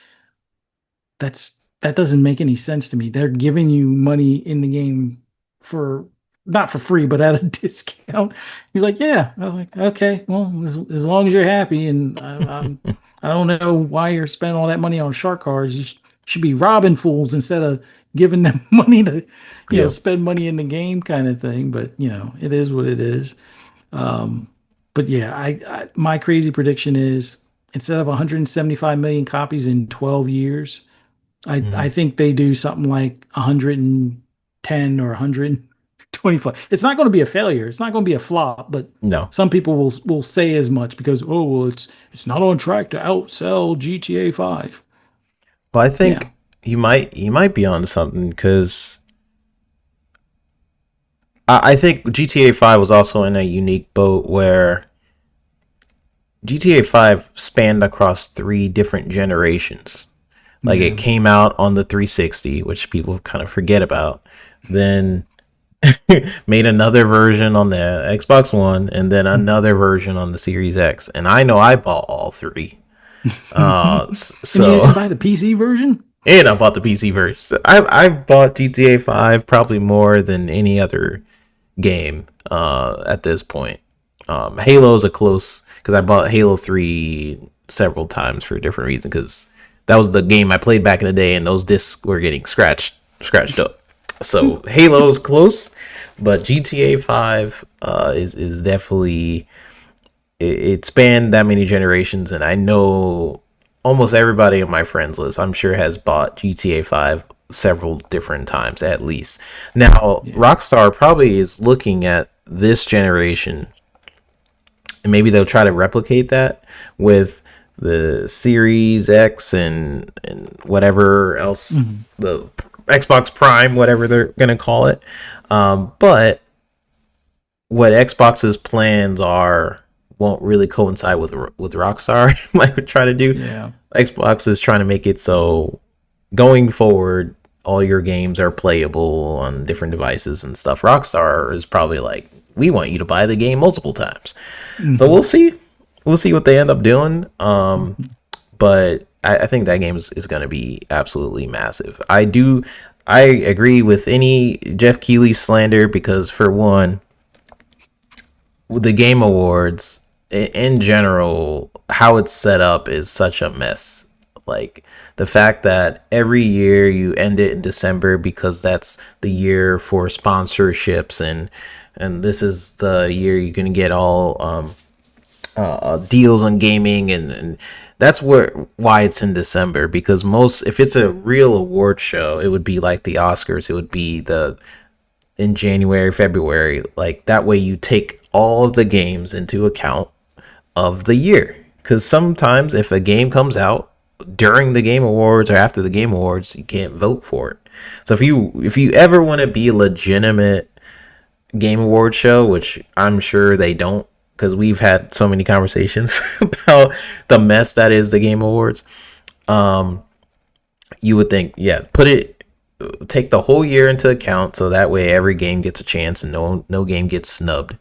that doesn't make any sense to me. They're giving you money in the game for not for free, but at a discount. He's like, yeah. I was like, okay, well, as long as you're happy, and I don't know why you're spending all that money on shark cards. Should be robbing fools instead of giving them money to, yeah. spend money in the game kind of thing. But it is what it is. But yeah, my crazy prediction is instead of 175 million copies in 12 years, I Mhm. think they do something like 110 or 125. It's not going to be a failure. It's not going to be a flop, but No. some people will say as much because well it's not on track to outsell GTA 5. Well, I Yeah. think you might be on something because I think GTA 5 was also in a unique boat where GTA 5 spanned across three different generations. Like Yeah. it came out on the 360, which people kind of forget about. Then made another version on the Xbox One, and then another version on the Series X. And I know I bought all three. And you So didn't buy the PC version? and I bought the PC version. So I've bought GTA 5 probably more than any other game at this point. Halo's a close because I bought Halo 3 several times for a different reason because that was the game I played back in the day, and those discs were getting scratched up. So Halo's close, but GTA 5 is definitely it spanned that many generations, and I know almost everybody on my friends list, I'm sure, has bought GTA 5 several different times at least. Now, Yeah. Rockstar probably is looking at this generation, and maybe they'll try to replicate that with the Series X and whatever else, the Xbox Prime, whatever they're going to call it. But what Xbox's plans are won't really coincide with Rockstar might try to do. Yeah. Xbox is trying to make it so going forward all your games are playable on different devices and stuff. Rockstar is probably like, we want you to buy the game multiple times. So we'll see. We'll see what they end up doing. But I think that game is going to be absolutely massive. I agree with any Jeff Keighley slander because, for one, the Game Awards in general, how it's set up is such a mess. Like the fact that every year you end it in December because that's the year for sponsorships, and this is the year you're gonna get all deals on gaming, and that's why it's in December, because most, if it's a real award show, it would be like the Oscars. It would be in January, February. Like that way you take all of the games into account of the year, because sometimes if a game comes out during the Game Awards or after the Game Awards, you can't vote for it. So if you ever want to be a legitimate Game Award show, which I'm sure they don't, because we've had so many conversations about the mess that is the Game Awards, you would think, yeah, take the whole year into account, so that way every game gets a chance and no game gets snubbed.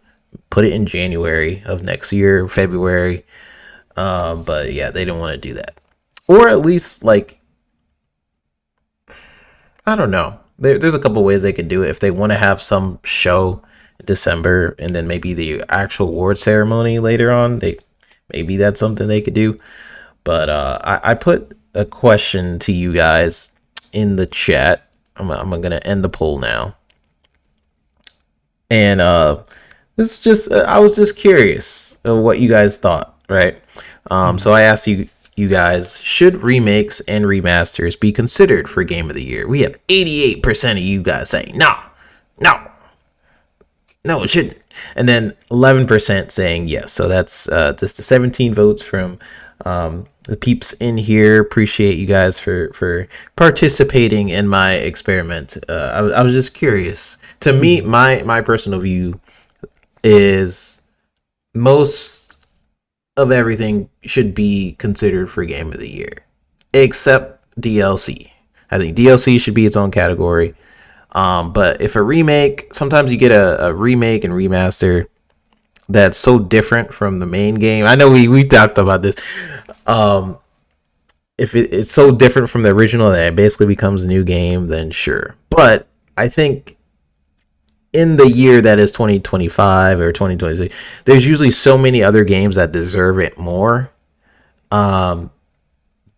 Put it in January of next year, February. But yeah, they don't want to do that. Or at least, like, I don't know. There's a couple ways they could do it. If they want to have some show in December and then maybe the actual award ceremony later on, maybe that's something they could do. But I put a question to you guys in the chat. I'm gonna end the poll now. And this is just I was just curious of what you guys thought, right? So I asked you guys, should remakes and remasters be considered for Game of the Year? We have 88% of you guys saying no, it shouldn't, and then 11% saying yes. So that's just the 17 votes from the peeps in here. Appreciate you guys for participating in my experiment. I was just curious. To me, Mhm. my personal view is most of everything should be considered for game of the year, except DLC. I think DLC should be its own category. But if a remake, sometimes you get a remake and remaster that's so different from the main game. I know we talked about this. Um, if it's so different from the original that it basically becomes a new game, then sure. But I think in the year that is 2025 or 2026, there's usually so many other games that deserve it more. Um,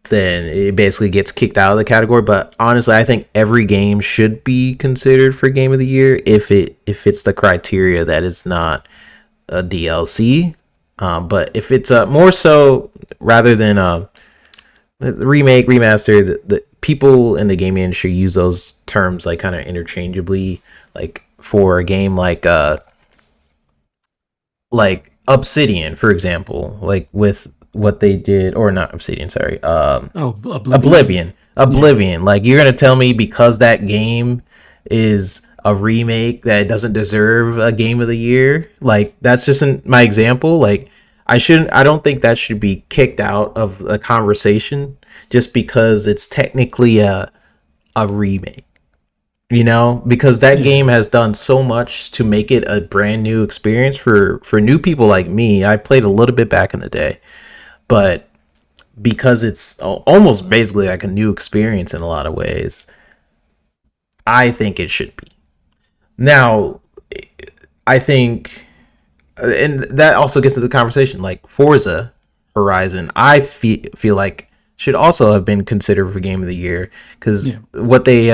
then it basically gets kicked out of the category. But honestly, I think every game should be considered for game of the year if it's the criteria that it's not a DLC. But if it's more so rather than the remake, remaster, the people in the gaming industry use those terms like kind of interchangeably. Like for a game like Obsidian, for example, like with what they did, or not Obsidian, sorry, Oh, Oblivion. Oblivion. Yeah. Oblivion. Like you're gonna tell me because that game is a remake that it doesn't deserve a game of the year? Like that's just my example. Like I don't think that should be kicked out of a conversation just because it's technically a remake. You know, because that Yeah. game has done so much to make it a brand new experience for new people like me. I played a little bit back in the day, but because it's almost basically like a new experience in a lot of ways, I think it should be. Now, I think, and that also gets to the conversation. Like Forza Horizon, I feel like should also have been considered for Game of the Year because Yeah. what they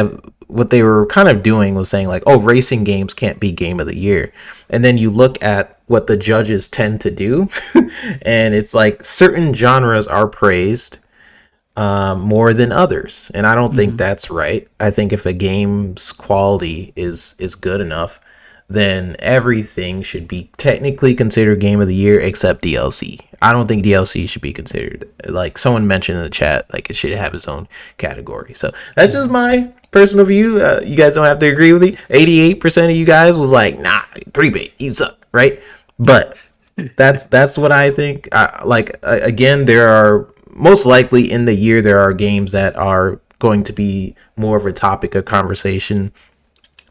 were kind of doing was saying like, oh, racing games can't be Game of the Year, and then you look at what the judges tend to do, and it's like certain genres are praised more than others, and I don't think Hmm. that's right. I think if a game's quality is good enough, then everything should be technically considered game of the year except DLC. I don't think DLC should be considered. Like someone mentioned in the chat, like it should have its own category. So that's just Yeah. my personal view. You guys don't have to agree with me. 88% of you guys was like, nah, 3-bit, you suck, right? But that's what I think. Again, there are most likely in the year there are games that are going to be more of a topic of conversation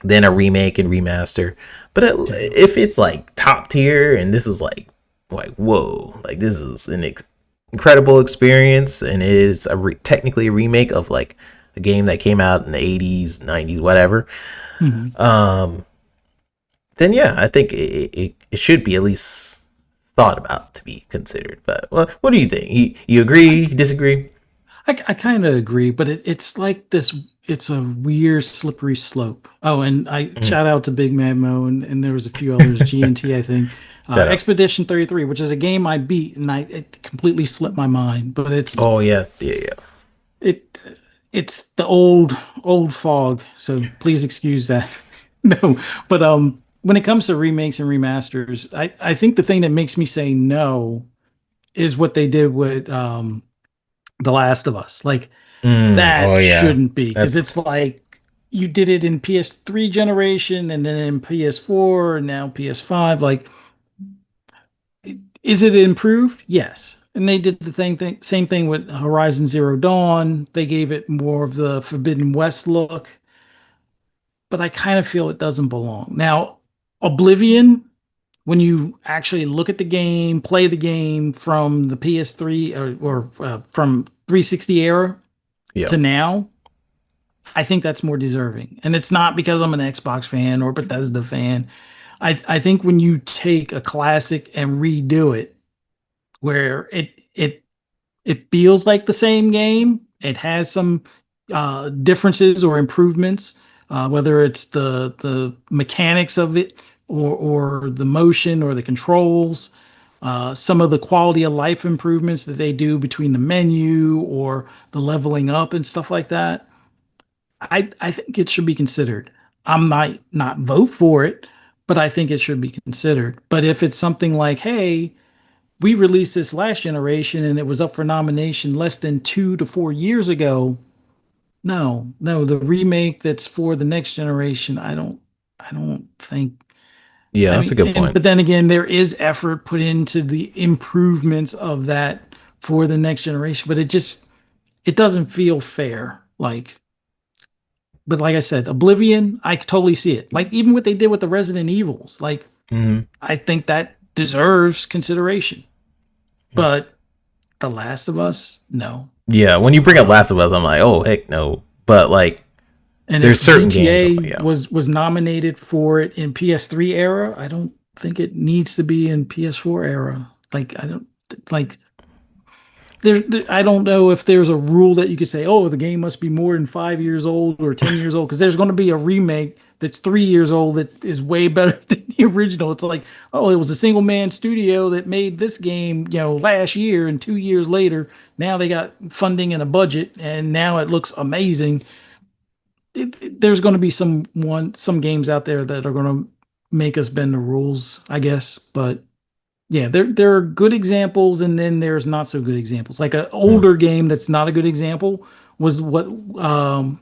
than a remake and remaster. But Yeah. if it's like top tier and this is like whoa, like this is an incredible experience and it is technically a remake of like a game that came out in the 80s, 90s, whatever. Hmm. Um, then yeah, I think it should be at least thought about to be considered. But well, what do you think? You agree? Disagree? I kind of agree, but it's like this. It's a weird slippery slope. Oh, and I Mhm. shout out to Big Mad Mo, and there was a few others. GNT, I think. Shut up. Expedition 33, which is a game I beat, and it completely slipped my mind. But Oh yeah, yeah, yeah. it it's the old fog. So please excuse that. No, but when it comes to remakes and remasters, I think the thing that makes me say no is what they did with The Last of Us. Like Oh that yeah, shouldn't be because that's it's like you did it in PS3 generation and then in PS4 and now PS5. Like, is it improved? Yes. And they did the same thing with Horizon Zero Dawn. They gave it more of the Forbidden West look, but I kind of feel it doesn't belong. Now, Oblivion, when you actually look at the game, play the game from the PS3 or from 360 era yeah. to now, I think that's more deserving. And it's not because I'm an Xbox fan or Bethesda fan. I think when you take a classic and redo it, where it feels like the same game, it has some differences or improvements, whether it's the mechanics of it or the motion or the controls. Some of the quality of life improvements that they do between the menu or the leveling up and stuff like that. I think it should be considered. I might not vote for it, but I think it should be considered. But if it's something like, hey, we released this last generation and it was up for nomination less than 2 to 4 years ago. No, the remake that's for the next generation, I don't think. Yeah, I that's a mean, good point. but then again, there is effort put into the improvements of that for the next generation, but it doesn't feel fair. But like I said, Oblivion, I totally see it. Like even what they did with the Resident Evils, like Hmm. I think that deserves consideration. But The Last of Us, no. Yeah, when you bring up Last of Us, I'm like, oh heck no. But like, And there's if certain games. I'm GTA like, yeah. was nominated for it in PS3 era, I don't think it needs to be in PS4 era. Like I don't like I don't know if there's a rule that you could say, oh, the game must be more than 5 years old or 10 years old, because there's going to be a remake that's 3 years old that is way better than the original. It's like, oh, it was a single man studio that made this game, last year, and 2 years later, now they got funding and a budget, and now it looks amazing. There's going to be some games out there that are going to make us bend the rules, I guess, but yeah, there are good examples, and then there's not so good examples. Like an Mm. older game that's not a good example was what do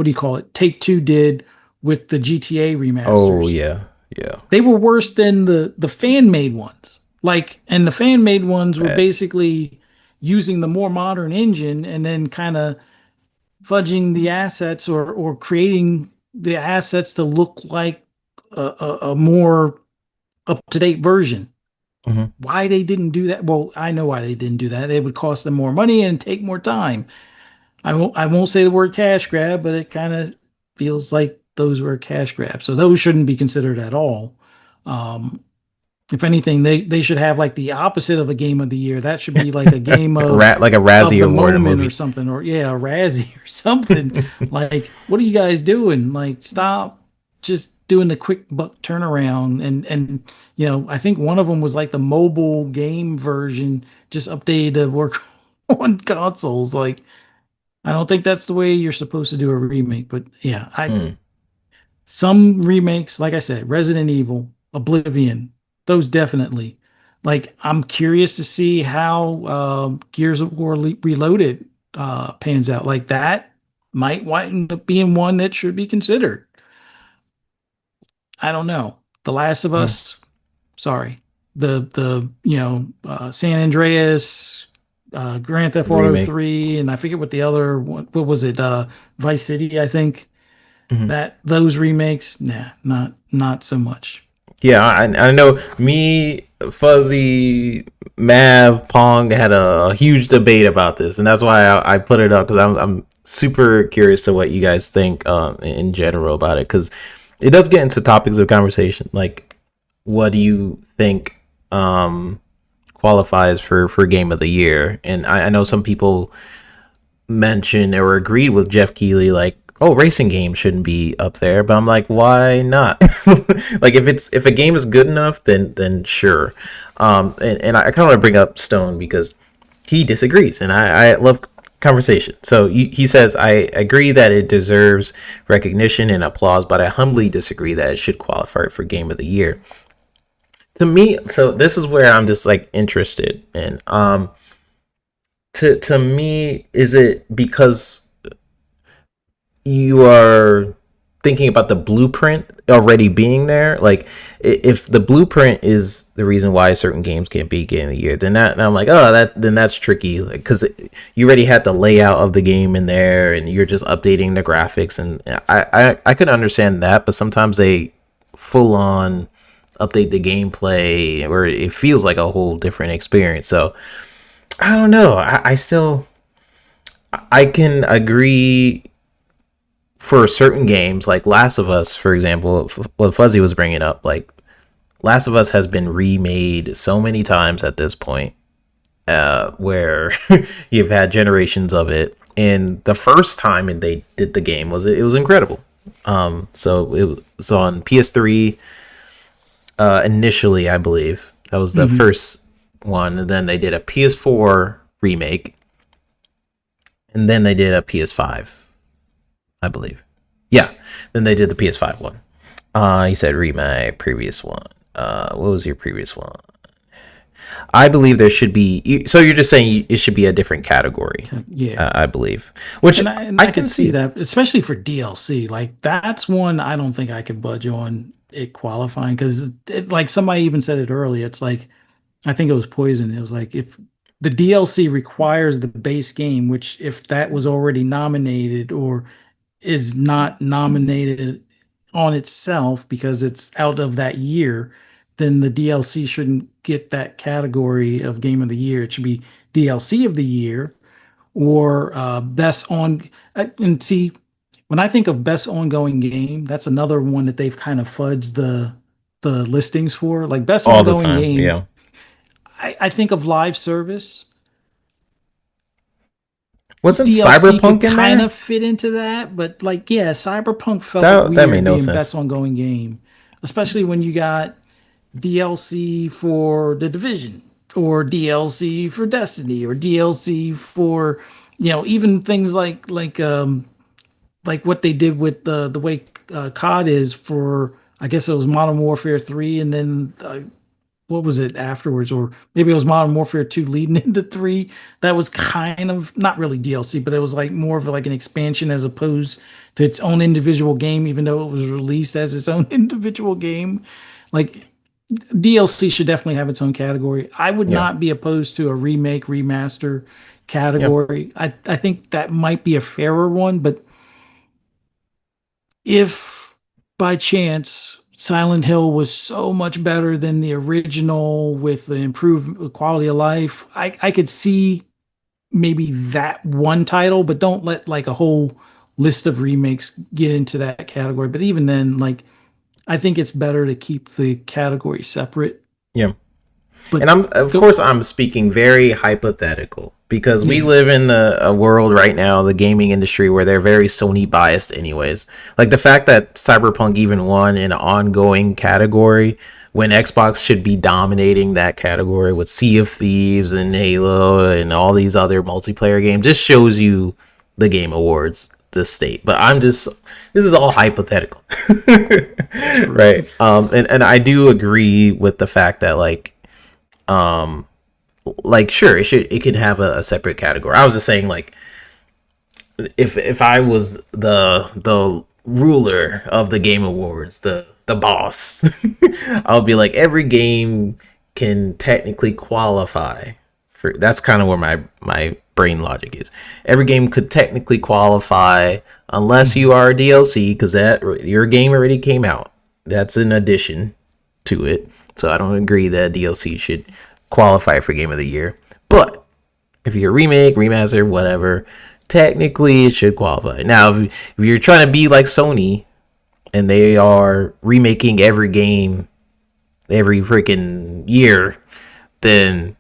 you call it? Take Two did with the GTA Oh remasters. yeah, yeah. They were worse than the fan made ones. And the fan made ones were Bad. basically using the more modern engine and then kind of fudging the assets or creating the assets to look like a more up to date version. Hmm. Why they didn't do that? Well, I know why they didn't do that. It would cost them more money and take more time. I won't say the word cash grab, but it kind of feels like those were cash grabs. So those shouldn't be considered at all. Um, if anything, they should have like the opposite of a game of the year. That should be like a game Like a of Razzie the award in moment or movies. something, or yeah, a Razzie or something. Like, what are you guys doing? Like, stop just doing the quick buck turnaround. And I think one of them was like the mobile game version, just updated to work on consoles. Like, I don't think that's the way you're supposed to do a remake. But yeah, I Mm. some remakes, like I said, Resident Evil, Oblivion, those definitely. Like, I'm curious to see how Gears of War Reloaded pans out. Like, that might wind up being one that should be considered. I don't know. The Last of Mm. Us, sorry. San Andreas, Grand Theft Auto Remake. 3, and I forget what the other, what was it? Vice City, I think. Hmm. That those remakes, nah, not so much. Yeah, I know. Me, Fuzzy, Mav, Pong had a huge debate about this, and that's why I put it up because I'm super curious to what you guys think in general about it, because it does get into topics of conversation. Like, what do you think qualifies for game of the year? And I know some people mentioned or agreed with Jeff Keighley, like, oh, racing games shouldn't be up there, but I'm like, why not? Like, if a game is good enough, then sure. And I kind of want to bring up Stone because he disagrees, and I love conversation. So he says, I agree that it deserves recognition and applause, but I humbly disagree that it should qualify for game of the year. To me, so this is where I'm just like interested in. To me, is it because you are thinking about the blueprint already being there? Like, if the blueprint is the reason why certain games can't be game of the year, then I'm like, oh, that's tricky, because you already had the layout of the game in there, and you're just updating the graphics, and I could understand that, but sometimes they full on update the gameplay, or it feels like a whole different experience. So I don't know. I still I can agree for certain games, like Last of Us, for example, what Fuzzy was bringing up. Like, Last of Us has been remade so many times at this point, where you've had generations of it. And the first time they did the game it was incredible. So it was on PS3 initially, I believe. That was the Mhm. first one. And then they did a PS4 remake, and then they did a PS5, I believe. Yeah. Then they did the PS5 one. You said read my previous one. What was your previous one? I believe there should be. So you're just saying it should be a different category. Yeah. I believe, which And I can see that, especially for DLC. Like that's one I don't think I could budge on it qualifying because, like somebody even said it earlier. It's like I think it was Poison. It was like if the DLC requires the base game, which if that was already nominated or is not nominated on itself because it's out of that year, then the DLC shouldn't get that category of game of the year. It should be DLC of the year or best on. And see, when I think of best ongoing game, that's another one that they've kind of fudged the listings for. Like best all the ongoing time, game, yeah. I think of live service. Wasn't DLC could Cyberpunk in kind there? of fit into that, but like, yeah, Cyberpunk felt That made weird no being sense. best ongoing game, especially when you got DLC for The Division or DLC for Destiny or DLC for, even things like what they did with the way COD is for, I guess it was Modern Warfare 3 and then what was it afterwards, or maybe it was Modern Warfare 2 leading into 3. That was kind of not really DLC, but it was like more of like an expansion as opposed to its own individual game, even though it was released as its own individual game. Like DLC should definitely have its own category. I would Yeah, not be opposed to a remake, remaster yeah. category. I think that might be a fairer one, but if by chance Silent Hill was so much better than the original with the improved quality of life, I could see maybe that one title, but don't let like a whole list of remakes get into that category. But even then, like I think it's better to keep the category separate. Yeah. And But I'm, of go, course, I'm speaking very hypothetical because we yeah, live in a world right now, the gaming industry, where they're very Sony biased, anyways. Like the fact that Cyberpunk even won in an ongoing category when Xbox should be dominating that category with Sea of Thieves and Halo and all these other multiplayer games just shows you the Game Awards, the state. But this is all hypothetical. true. Right. And I do agree with the fact that um like sure it could have a separate category. I was just saying like if I was the ruler of the Game Awards, the boss, I would be like every game can technically qualify for. That's kind of where my brain logic is. Every game could technically qualify unless you are a DLC because that your game already came out. That's an addition to it. So I don't agree that DLC should qualify for Game of the Year. But if you're a remake, remaster, whatever, technically it should qualify. Now, if you're trying to be like Sony and they are remaking every game every freaking year, then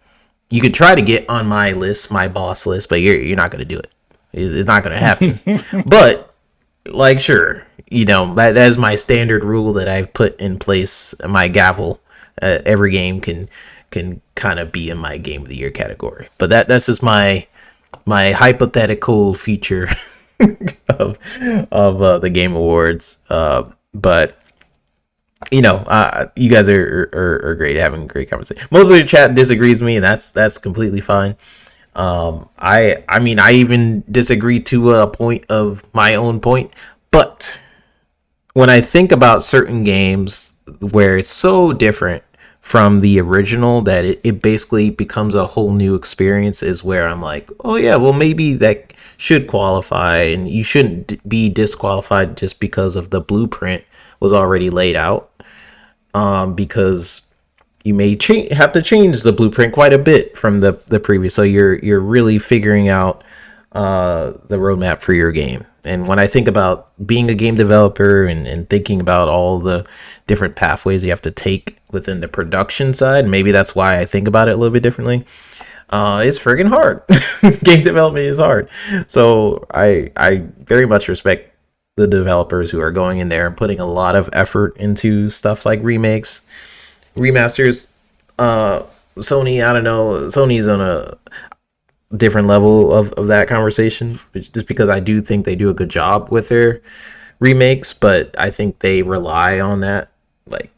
you could try to get on my list, my boss list, but you're not going to do it. It's not going to happen. But like, sure, that is my standard rule that I've put in place. My gavel. Every game can kind of be in my Game of the Year category. But that's just my hypothetical future of the Game Awards. But you guys are great, having a great conversation. Most of the chat disagrees with me, and that's completely fine. I mean, I even disagree to a point of my own point, but when I think about certain games where it's so different from the original that it basically becomes a whole new experience, is where I'm like, oh yeah, well maybe that should qualify, and you shouldn't be disqualified just because of the blueprint was already laid out. Because you may have to change the blueprint quite a bit from the previous, so you're really figuring out the roadmap for your game. And when I think about being a game developer and thinking about all the different pathways you have to take within the production side, maybe that's why I think about it a little bit differently. It's friggin' hard. Game development is hard. So I very much respect the developers who are going in there and putting a lot of effort into stuff like remakes, remasters. Sony, I don't know. Sony's on a different level of that conversation, just because I do think they do a good job with their remakes, but I think they rely on that like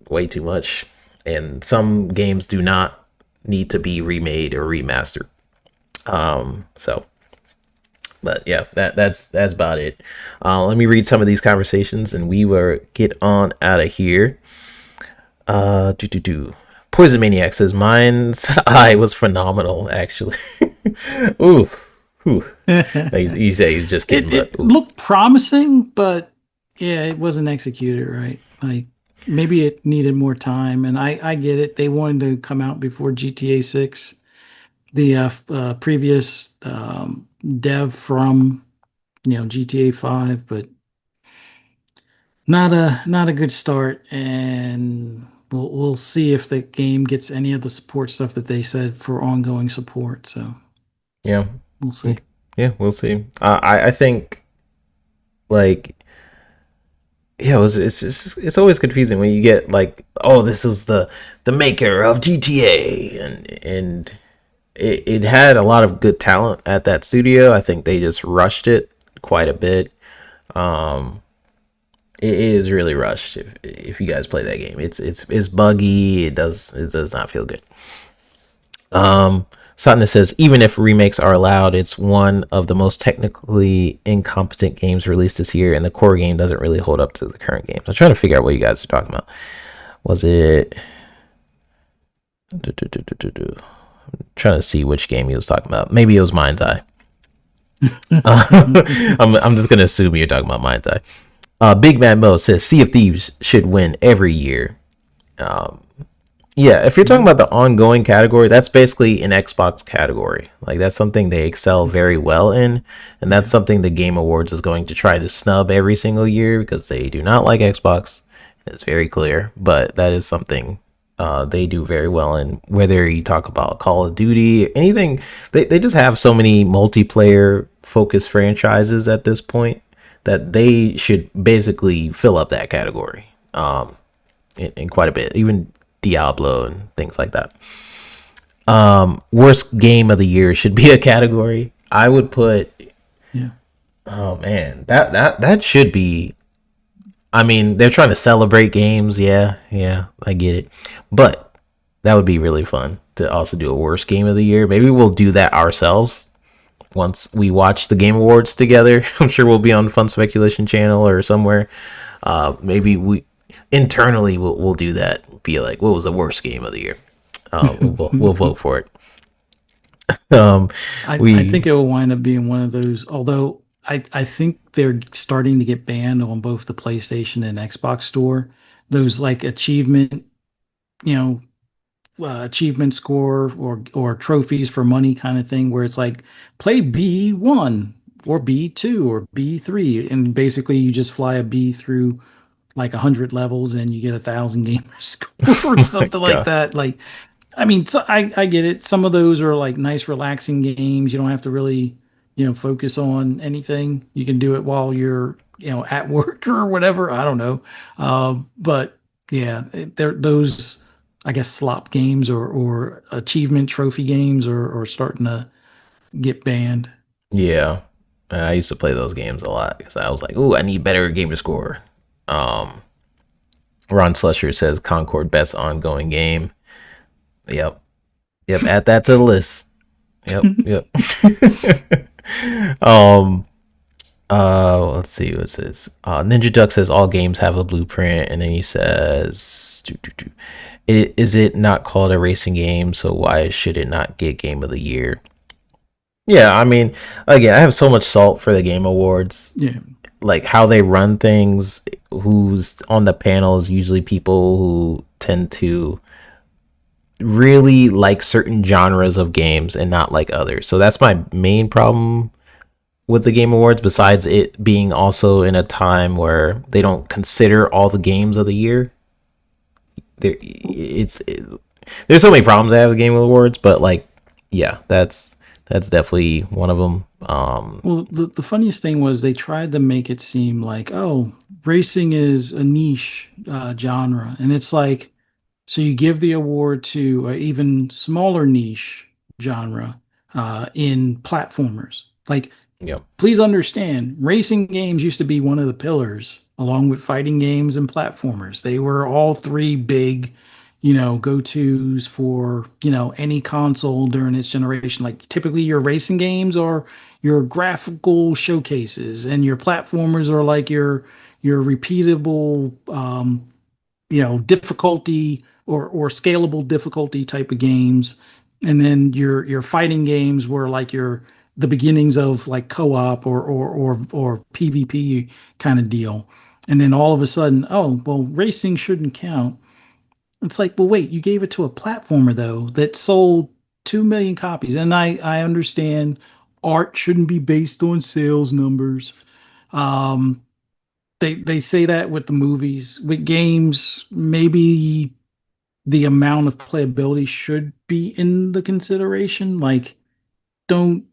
way too much, and some games do not need to be remade or remastered. So, but yeah, that's about it. Let me read some of these conversations, and we will get on out of here. Do. Poison Maniac says mine's eye was phenomenal, actually. Ooh, ooh. You say he's just kidding, It looked promising, but yeah, it wasn't executed right. Like maybe it needed more time, and I get it. They wanted to come out before GTA 6. The previous dev from GTA 5, but not a good start, and we'll see if the game gets any of the support stuff that they said for ongoing support. So yeah, we'll see. Yeah, we'll see. I think like yeah, it's always confusing when you get like, oh, this is the maker of GTA, and it had a lot of good talent at that studio. I think they just rushed it quite a bit. It is really rushed. If you guys play that game, it's buggy. It does not feel good. Satna says, even if remakes are allowed, it's one of the most technically incompetent games released this year, and the core game doesn't really hold up to the current games. I'm trying to figure out what you guys are talking about. Was it? I'm trying to see which game he was talking about. Maybe it was Mind's Eye. I'm just gonna assume you're talking about Mind's Eye. Big Man Mo says Sea of Thieves should win every year. Yeah, if you're talking about the ongoing category, that's basically an Xbox category. Like that's something they excel very well in, and that's something the Game Awards is going to try to snub every single year because they do not like Xbox. It's very clear, but that is something they do very well in. Whether you talk about Call of Duty, anything, they just have so many multiplayer focused franchises at this point that they should basically fill up that category in quite a bit. Even Diablo and things like that. Worst game of the year should be a category. I would put. Yeah. Oh man, that should be. I mean, they're trying to celebrate games. Yeah, I get it. But that would be really fun to also do a worst game of the year. Maybe we'll do that ourselves once we watch the Game Awards together. I'm sure we'll be on Fun Speculation channel or somewhere. Maybe we internally we'll do that. Be like, what was the worst game of the year? We'll vote for it. I think it will wind up being one of those. Although I think they're starting to get banned on both the PlayStation and Xbox Store. Those like achievement, achievement score or trophies for money kind of thing, where it's like play B1 or B2 or B3, and basically you just fly a B through like 100 levels and you get 1,000 gamer score or something like that. Like, I mean, so I get it. Some of those are like nice, relaxing games. You don't have to really, focus on anything. You can do it while you're, at work or whatever. I don't know. But yeah, they're those, I guess, slop games or achievement trophy games are starting to get banned. Yeah, I used to play those games a lot because I was like, "Ooh, I need better gamer score." Ron Slusher says Concord best ongoing game. Yep. Add that to the list. Yep. Let's see what it says. Ninja Duck says all games have a blueprint, and then he says, Is it not called a racing game? So why should it not get Game of the Year? Yeah, I mean, again, I have so much salt for the Game Awards. Yeah. Like how they run things, who's on the panels, usually people who tend to really like certain genres of games and not like others. So that's my main problem with the Game Awards, besides it being also in a time where they don't consider all the games of the year. There's so many problems I have with Game Awards, but like, yeah, that's definitely one of them. Well, the funniest thing was they tried to make it seem like, oh, racing is a niche genre. And it's like, so you give the award to an even smaller niche genre in platformers. Like, Yep. please understand, racing games used to be one of the pillars, along with fighting games and platformers. They were all three big, go-tos for, any console during its generation. Like typically your racing games are your graphical showcases, and your platformers are like your repeatable, difficulty or scalable difficulty type of games. And then your fighting games were like the beginnings of like co-op or PvP kind of deal. And then all of a sudden, oh, well, racing shouldn't count. It's like, well, wait, you gave it to a platformer though that sold 2 million copies. And I understand art shouldn't be based on sales numbers. Um, they say that with the movies. With games, maybe the amount of playability should be in the consideration. Like, don't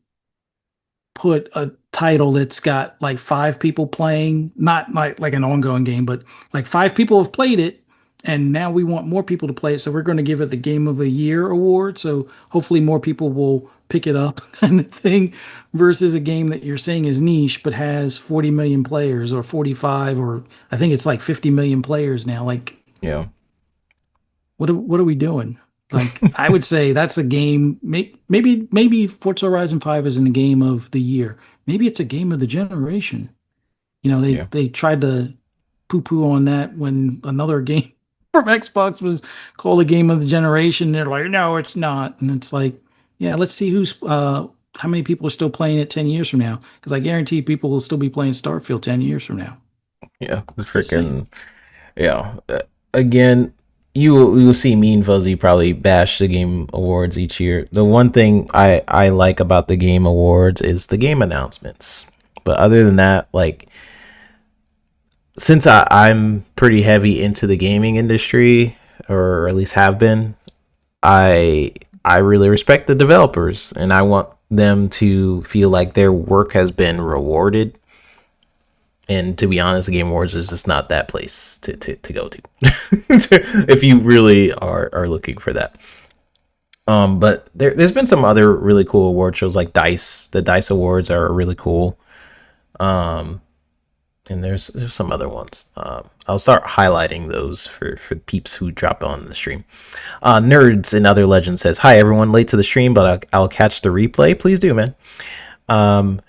put a title that's got like 5 people playing, not like an ongoing game, but like 5 people have played it, and now we want more people to play it. So we're going to give it the Game of the Year award. So hopefully more people will pick it up, kind of thing, versus a game that you're saying is niche but has 40 million players, or 45, or I think it's like 50 million players now. Like, Yeah. what are we doing? Like, I would say that's a game. Maybe Forza Horizon 5 isn't a game of the year. Maybe it's a game of the generation. They Yeah. they tried to poo poo on that when another game from Xbox was called a game of the generation. They're like, no, it's not. And it's like, yeah, let's see how many people are still playing it 10 years from now. Because I guarantee people will still be playing Starfield 10 years from now. Yeah. The Just saying. freaking yeah. Again, you will see me and Fuzzy probably bash the game awards each year. The one thing I like about the game awards is the game announcements. But other than that, like, since I'm pretty heavy into the gaming industry, or at least have been, I I really respect the developers, and I want them to feel like their work has been rewarded. And to be honest, the Game Awards is just not that place to go to if you really are looking for that. But there's been some other really cool award shows like Dice. The Dice Awards are really cool. Um, and there's some other ones. I'll start highlighting those for peeps who drop on the stream. Nerds and Other Legends says, "Hi everyone, late to the stream, but I'll catch the replay. Please do, man." Um,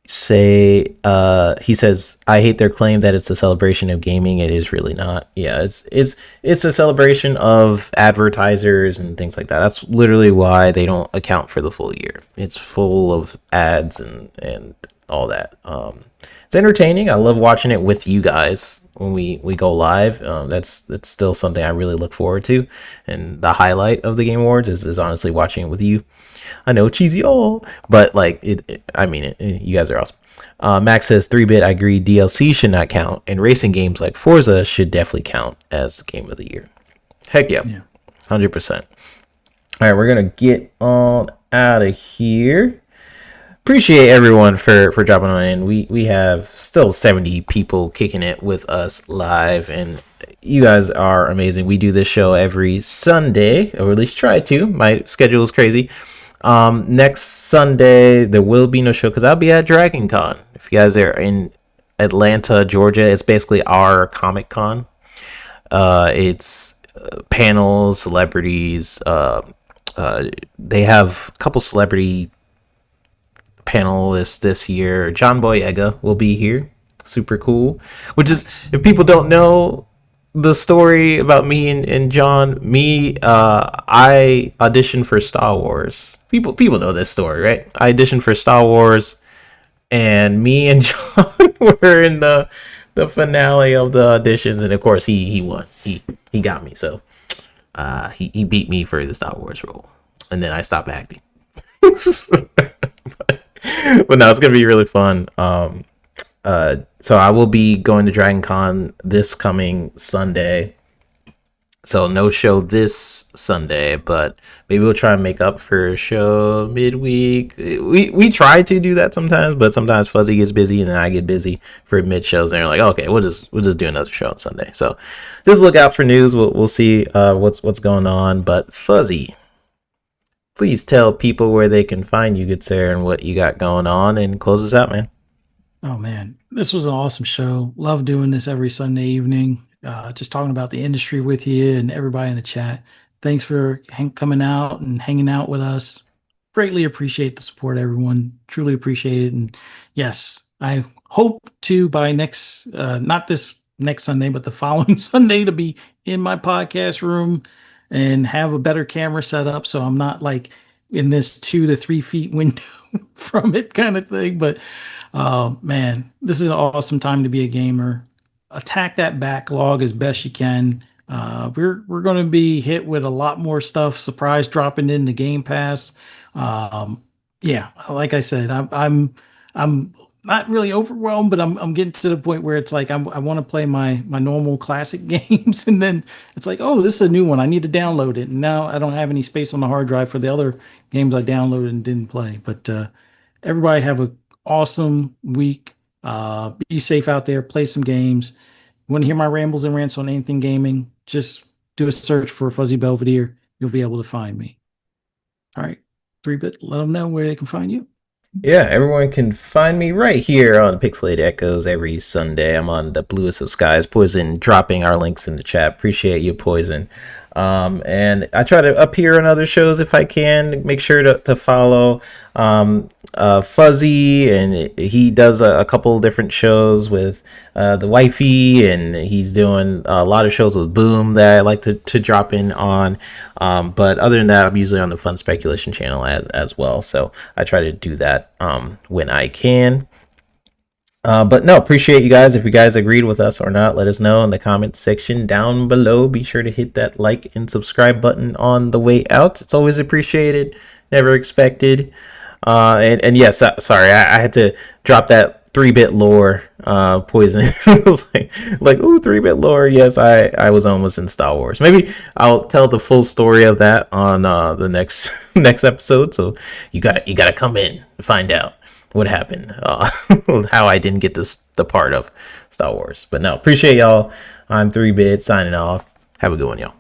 he says, "I hate their claim that it's a celebration of gaming. It is really not. Yeah, it's a celebration of advertisers and things like that. That's literally why they don't account for the full year. It's full of ads and all that. It's entertaining. I love watching it with you guys when we go live. That's still something I really look forward to. And the highlight of the Game Awards is honestly watching it with you. I know, cheesy, but like I mean it. You guys are awesome." Max says, "3-bit, I agree. DLC should not count, and racing games like Forza should definitely count as Game of the Year." Heck yeah, Yeah. 100%. All right, we're gonna get on out of here. Appreciate everyone for dropping on in. We have still 70 people kicking it with us live, and you guys are amazing. We do this show every Sunday, or at least try to. My schedule is crazy. Next Sunday there will be no show because I'll be at Dragon Con. If you guys are in Atlanta, Georgia, it's basically our Comic Con. It's panels, celebrities. They have a couple celebrity panelists this year. John Boyega will be here. Super cool. Which is, if people don't know the story about me and John, I auditioned for Star Wars. People know this story, right? I auditioned for Star Wars, and me and John were in the finale of the auditions, and of course he won. He got me, so he beat me for the Star Wars role, and then I stopped acting. But no, it's gonna be really fun. So I will be going to Dragon Con this coming Sunday. So no show this Sunday, but maybe we'll try and make up for a show midweek. We try to do that sometimes, but sometimes Fuzzy gets busy and then I get busy for mid shows, and they're like, okay, we'll just do another show on Sunday. So just look out for news. We'll see what's going on. But Fuzzy, please tell people where they can find you, good sir, and what you got going on, and close us out, man. Oh man, this was an awesome show. Love doing this every Sunday evening. just talking about the industry with you and everybody in the chat. Thanks for coming out and hanging out with us. Greatly appreciate the support, everyone. Truly appreciate it. And yes, I hope to by not this next Sunday, but the following Sunday to be in my podcast room and have a better camera set up. So I'm not like in this 2 to 3 feet window from it kind of thing. But man, this is an awesome time to be a gamer. Attack that backlog as best you can. We're going to be hit with a lot more stuff, surprise dropping in the Game Pass. Yeah, like I said, I'm not really overwhelmed, but I'm getting to the point where it's like I want to play my normal classic games, and then it's like, oh, this is a new one. I need to download it, and now I don't have any space on the hard drive for the other games I downloaded and didn't play. But everybody have a awesome week. Be safe out there. Play some games. You want to hear my rambles and rants on anything gaming? Just do a search for Fuzzy Belvedere. You'll be able to find me. All right, 3-bit. Let them know where they can find you. Yeah, everyone can find me right here on Pixelated Echoes every Sunday. I'm on the bluest of skies. Poison dropping our links in the chat. Appreciate you, Poison. And I try to appear on other shows if I can. Make sure to follow Fuzzy, and he does a couple different shows with the wifey, and he's doing a lot of shows with Boom that I like to drop in on. But other than that, I'm usually on the Fun Speculation channel as well. So I try to do that when I can. But no, appreciate you guys. If you guys agreed with us or not, let us know in the comments section down below. Be sure to hit that like and subscribe button on the way out. It's always appreciated, never expected. And yes, sorry, I had to drop that 3-bit lore, Poison. It was like, ooh, 3-bit lore. Yes, I was almost in Star Wars. Maybe I'll tell the full story of that on the next episode. So you gotta come in to find out what happened, how I didn't get the part of Star Wars. But no, appreciate y'all. I'm 3-bit signing off. Have a good one, y'all.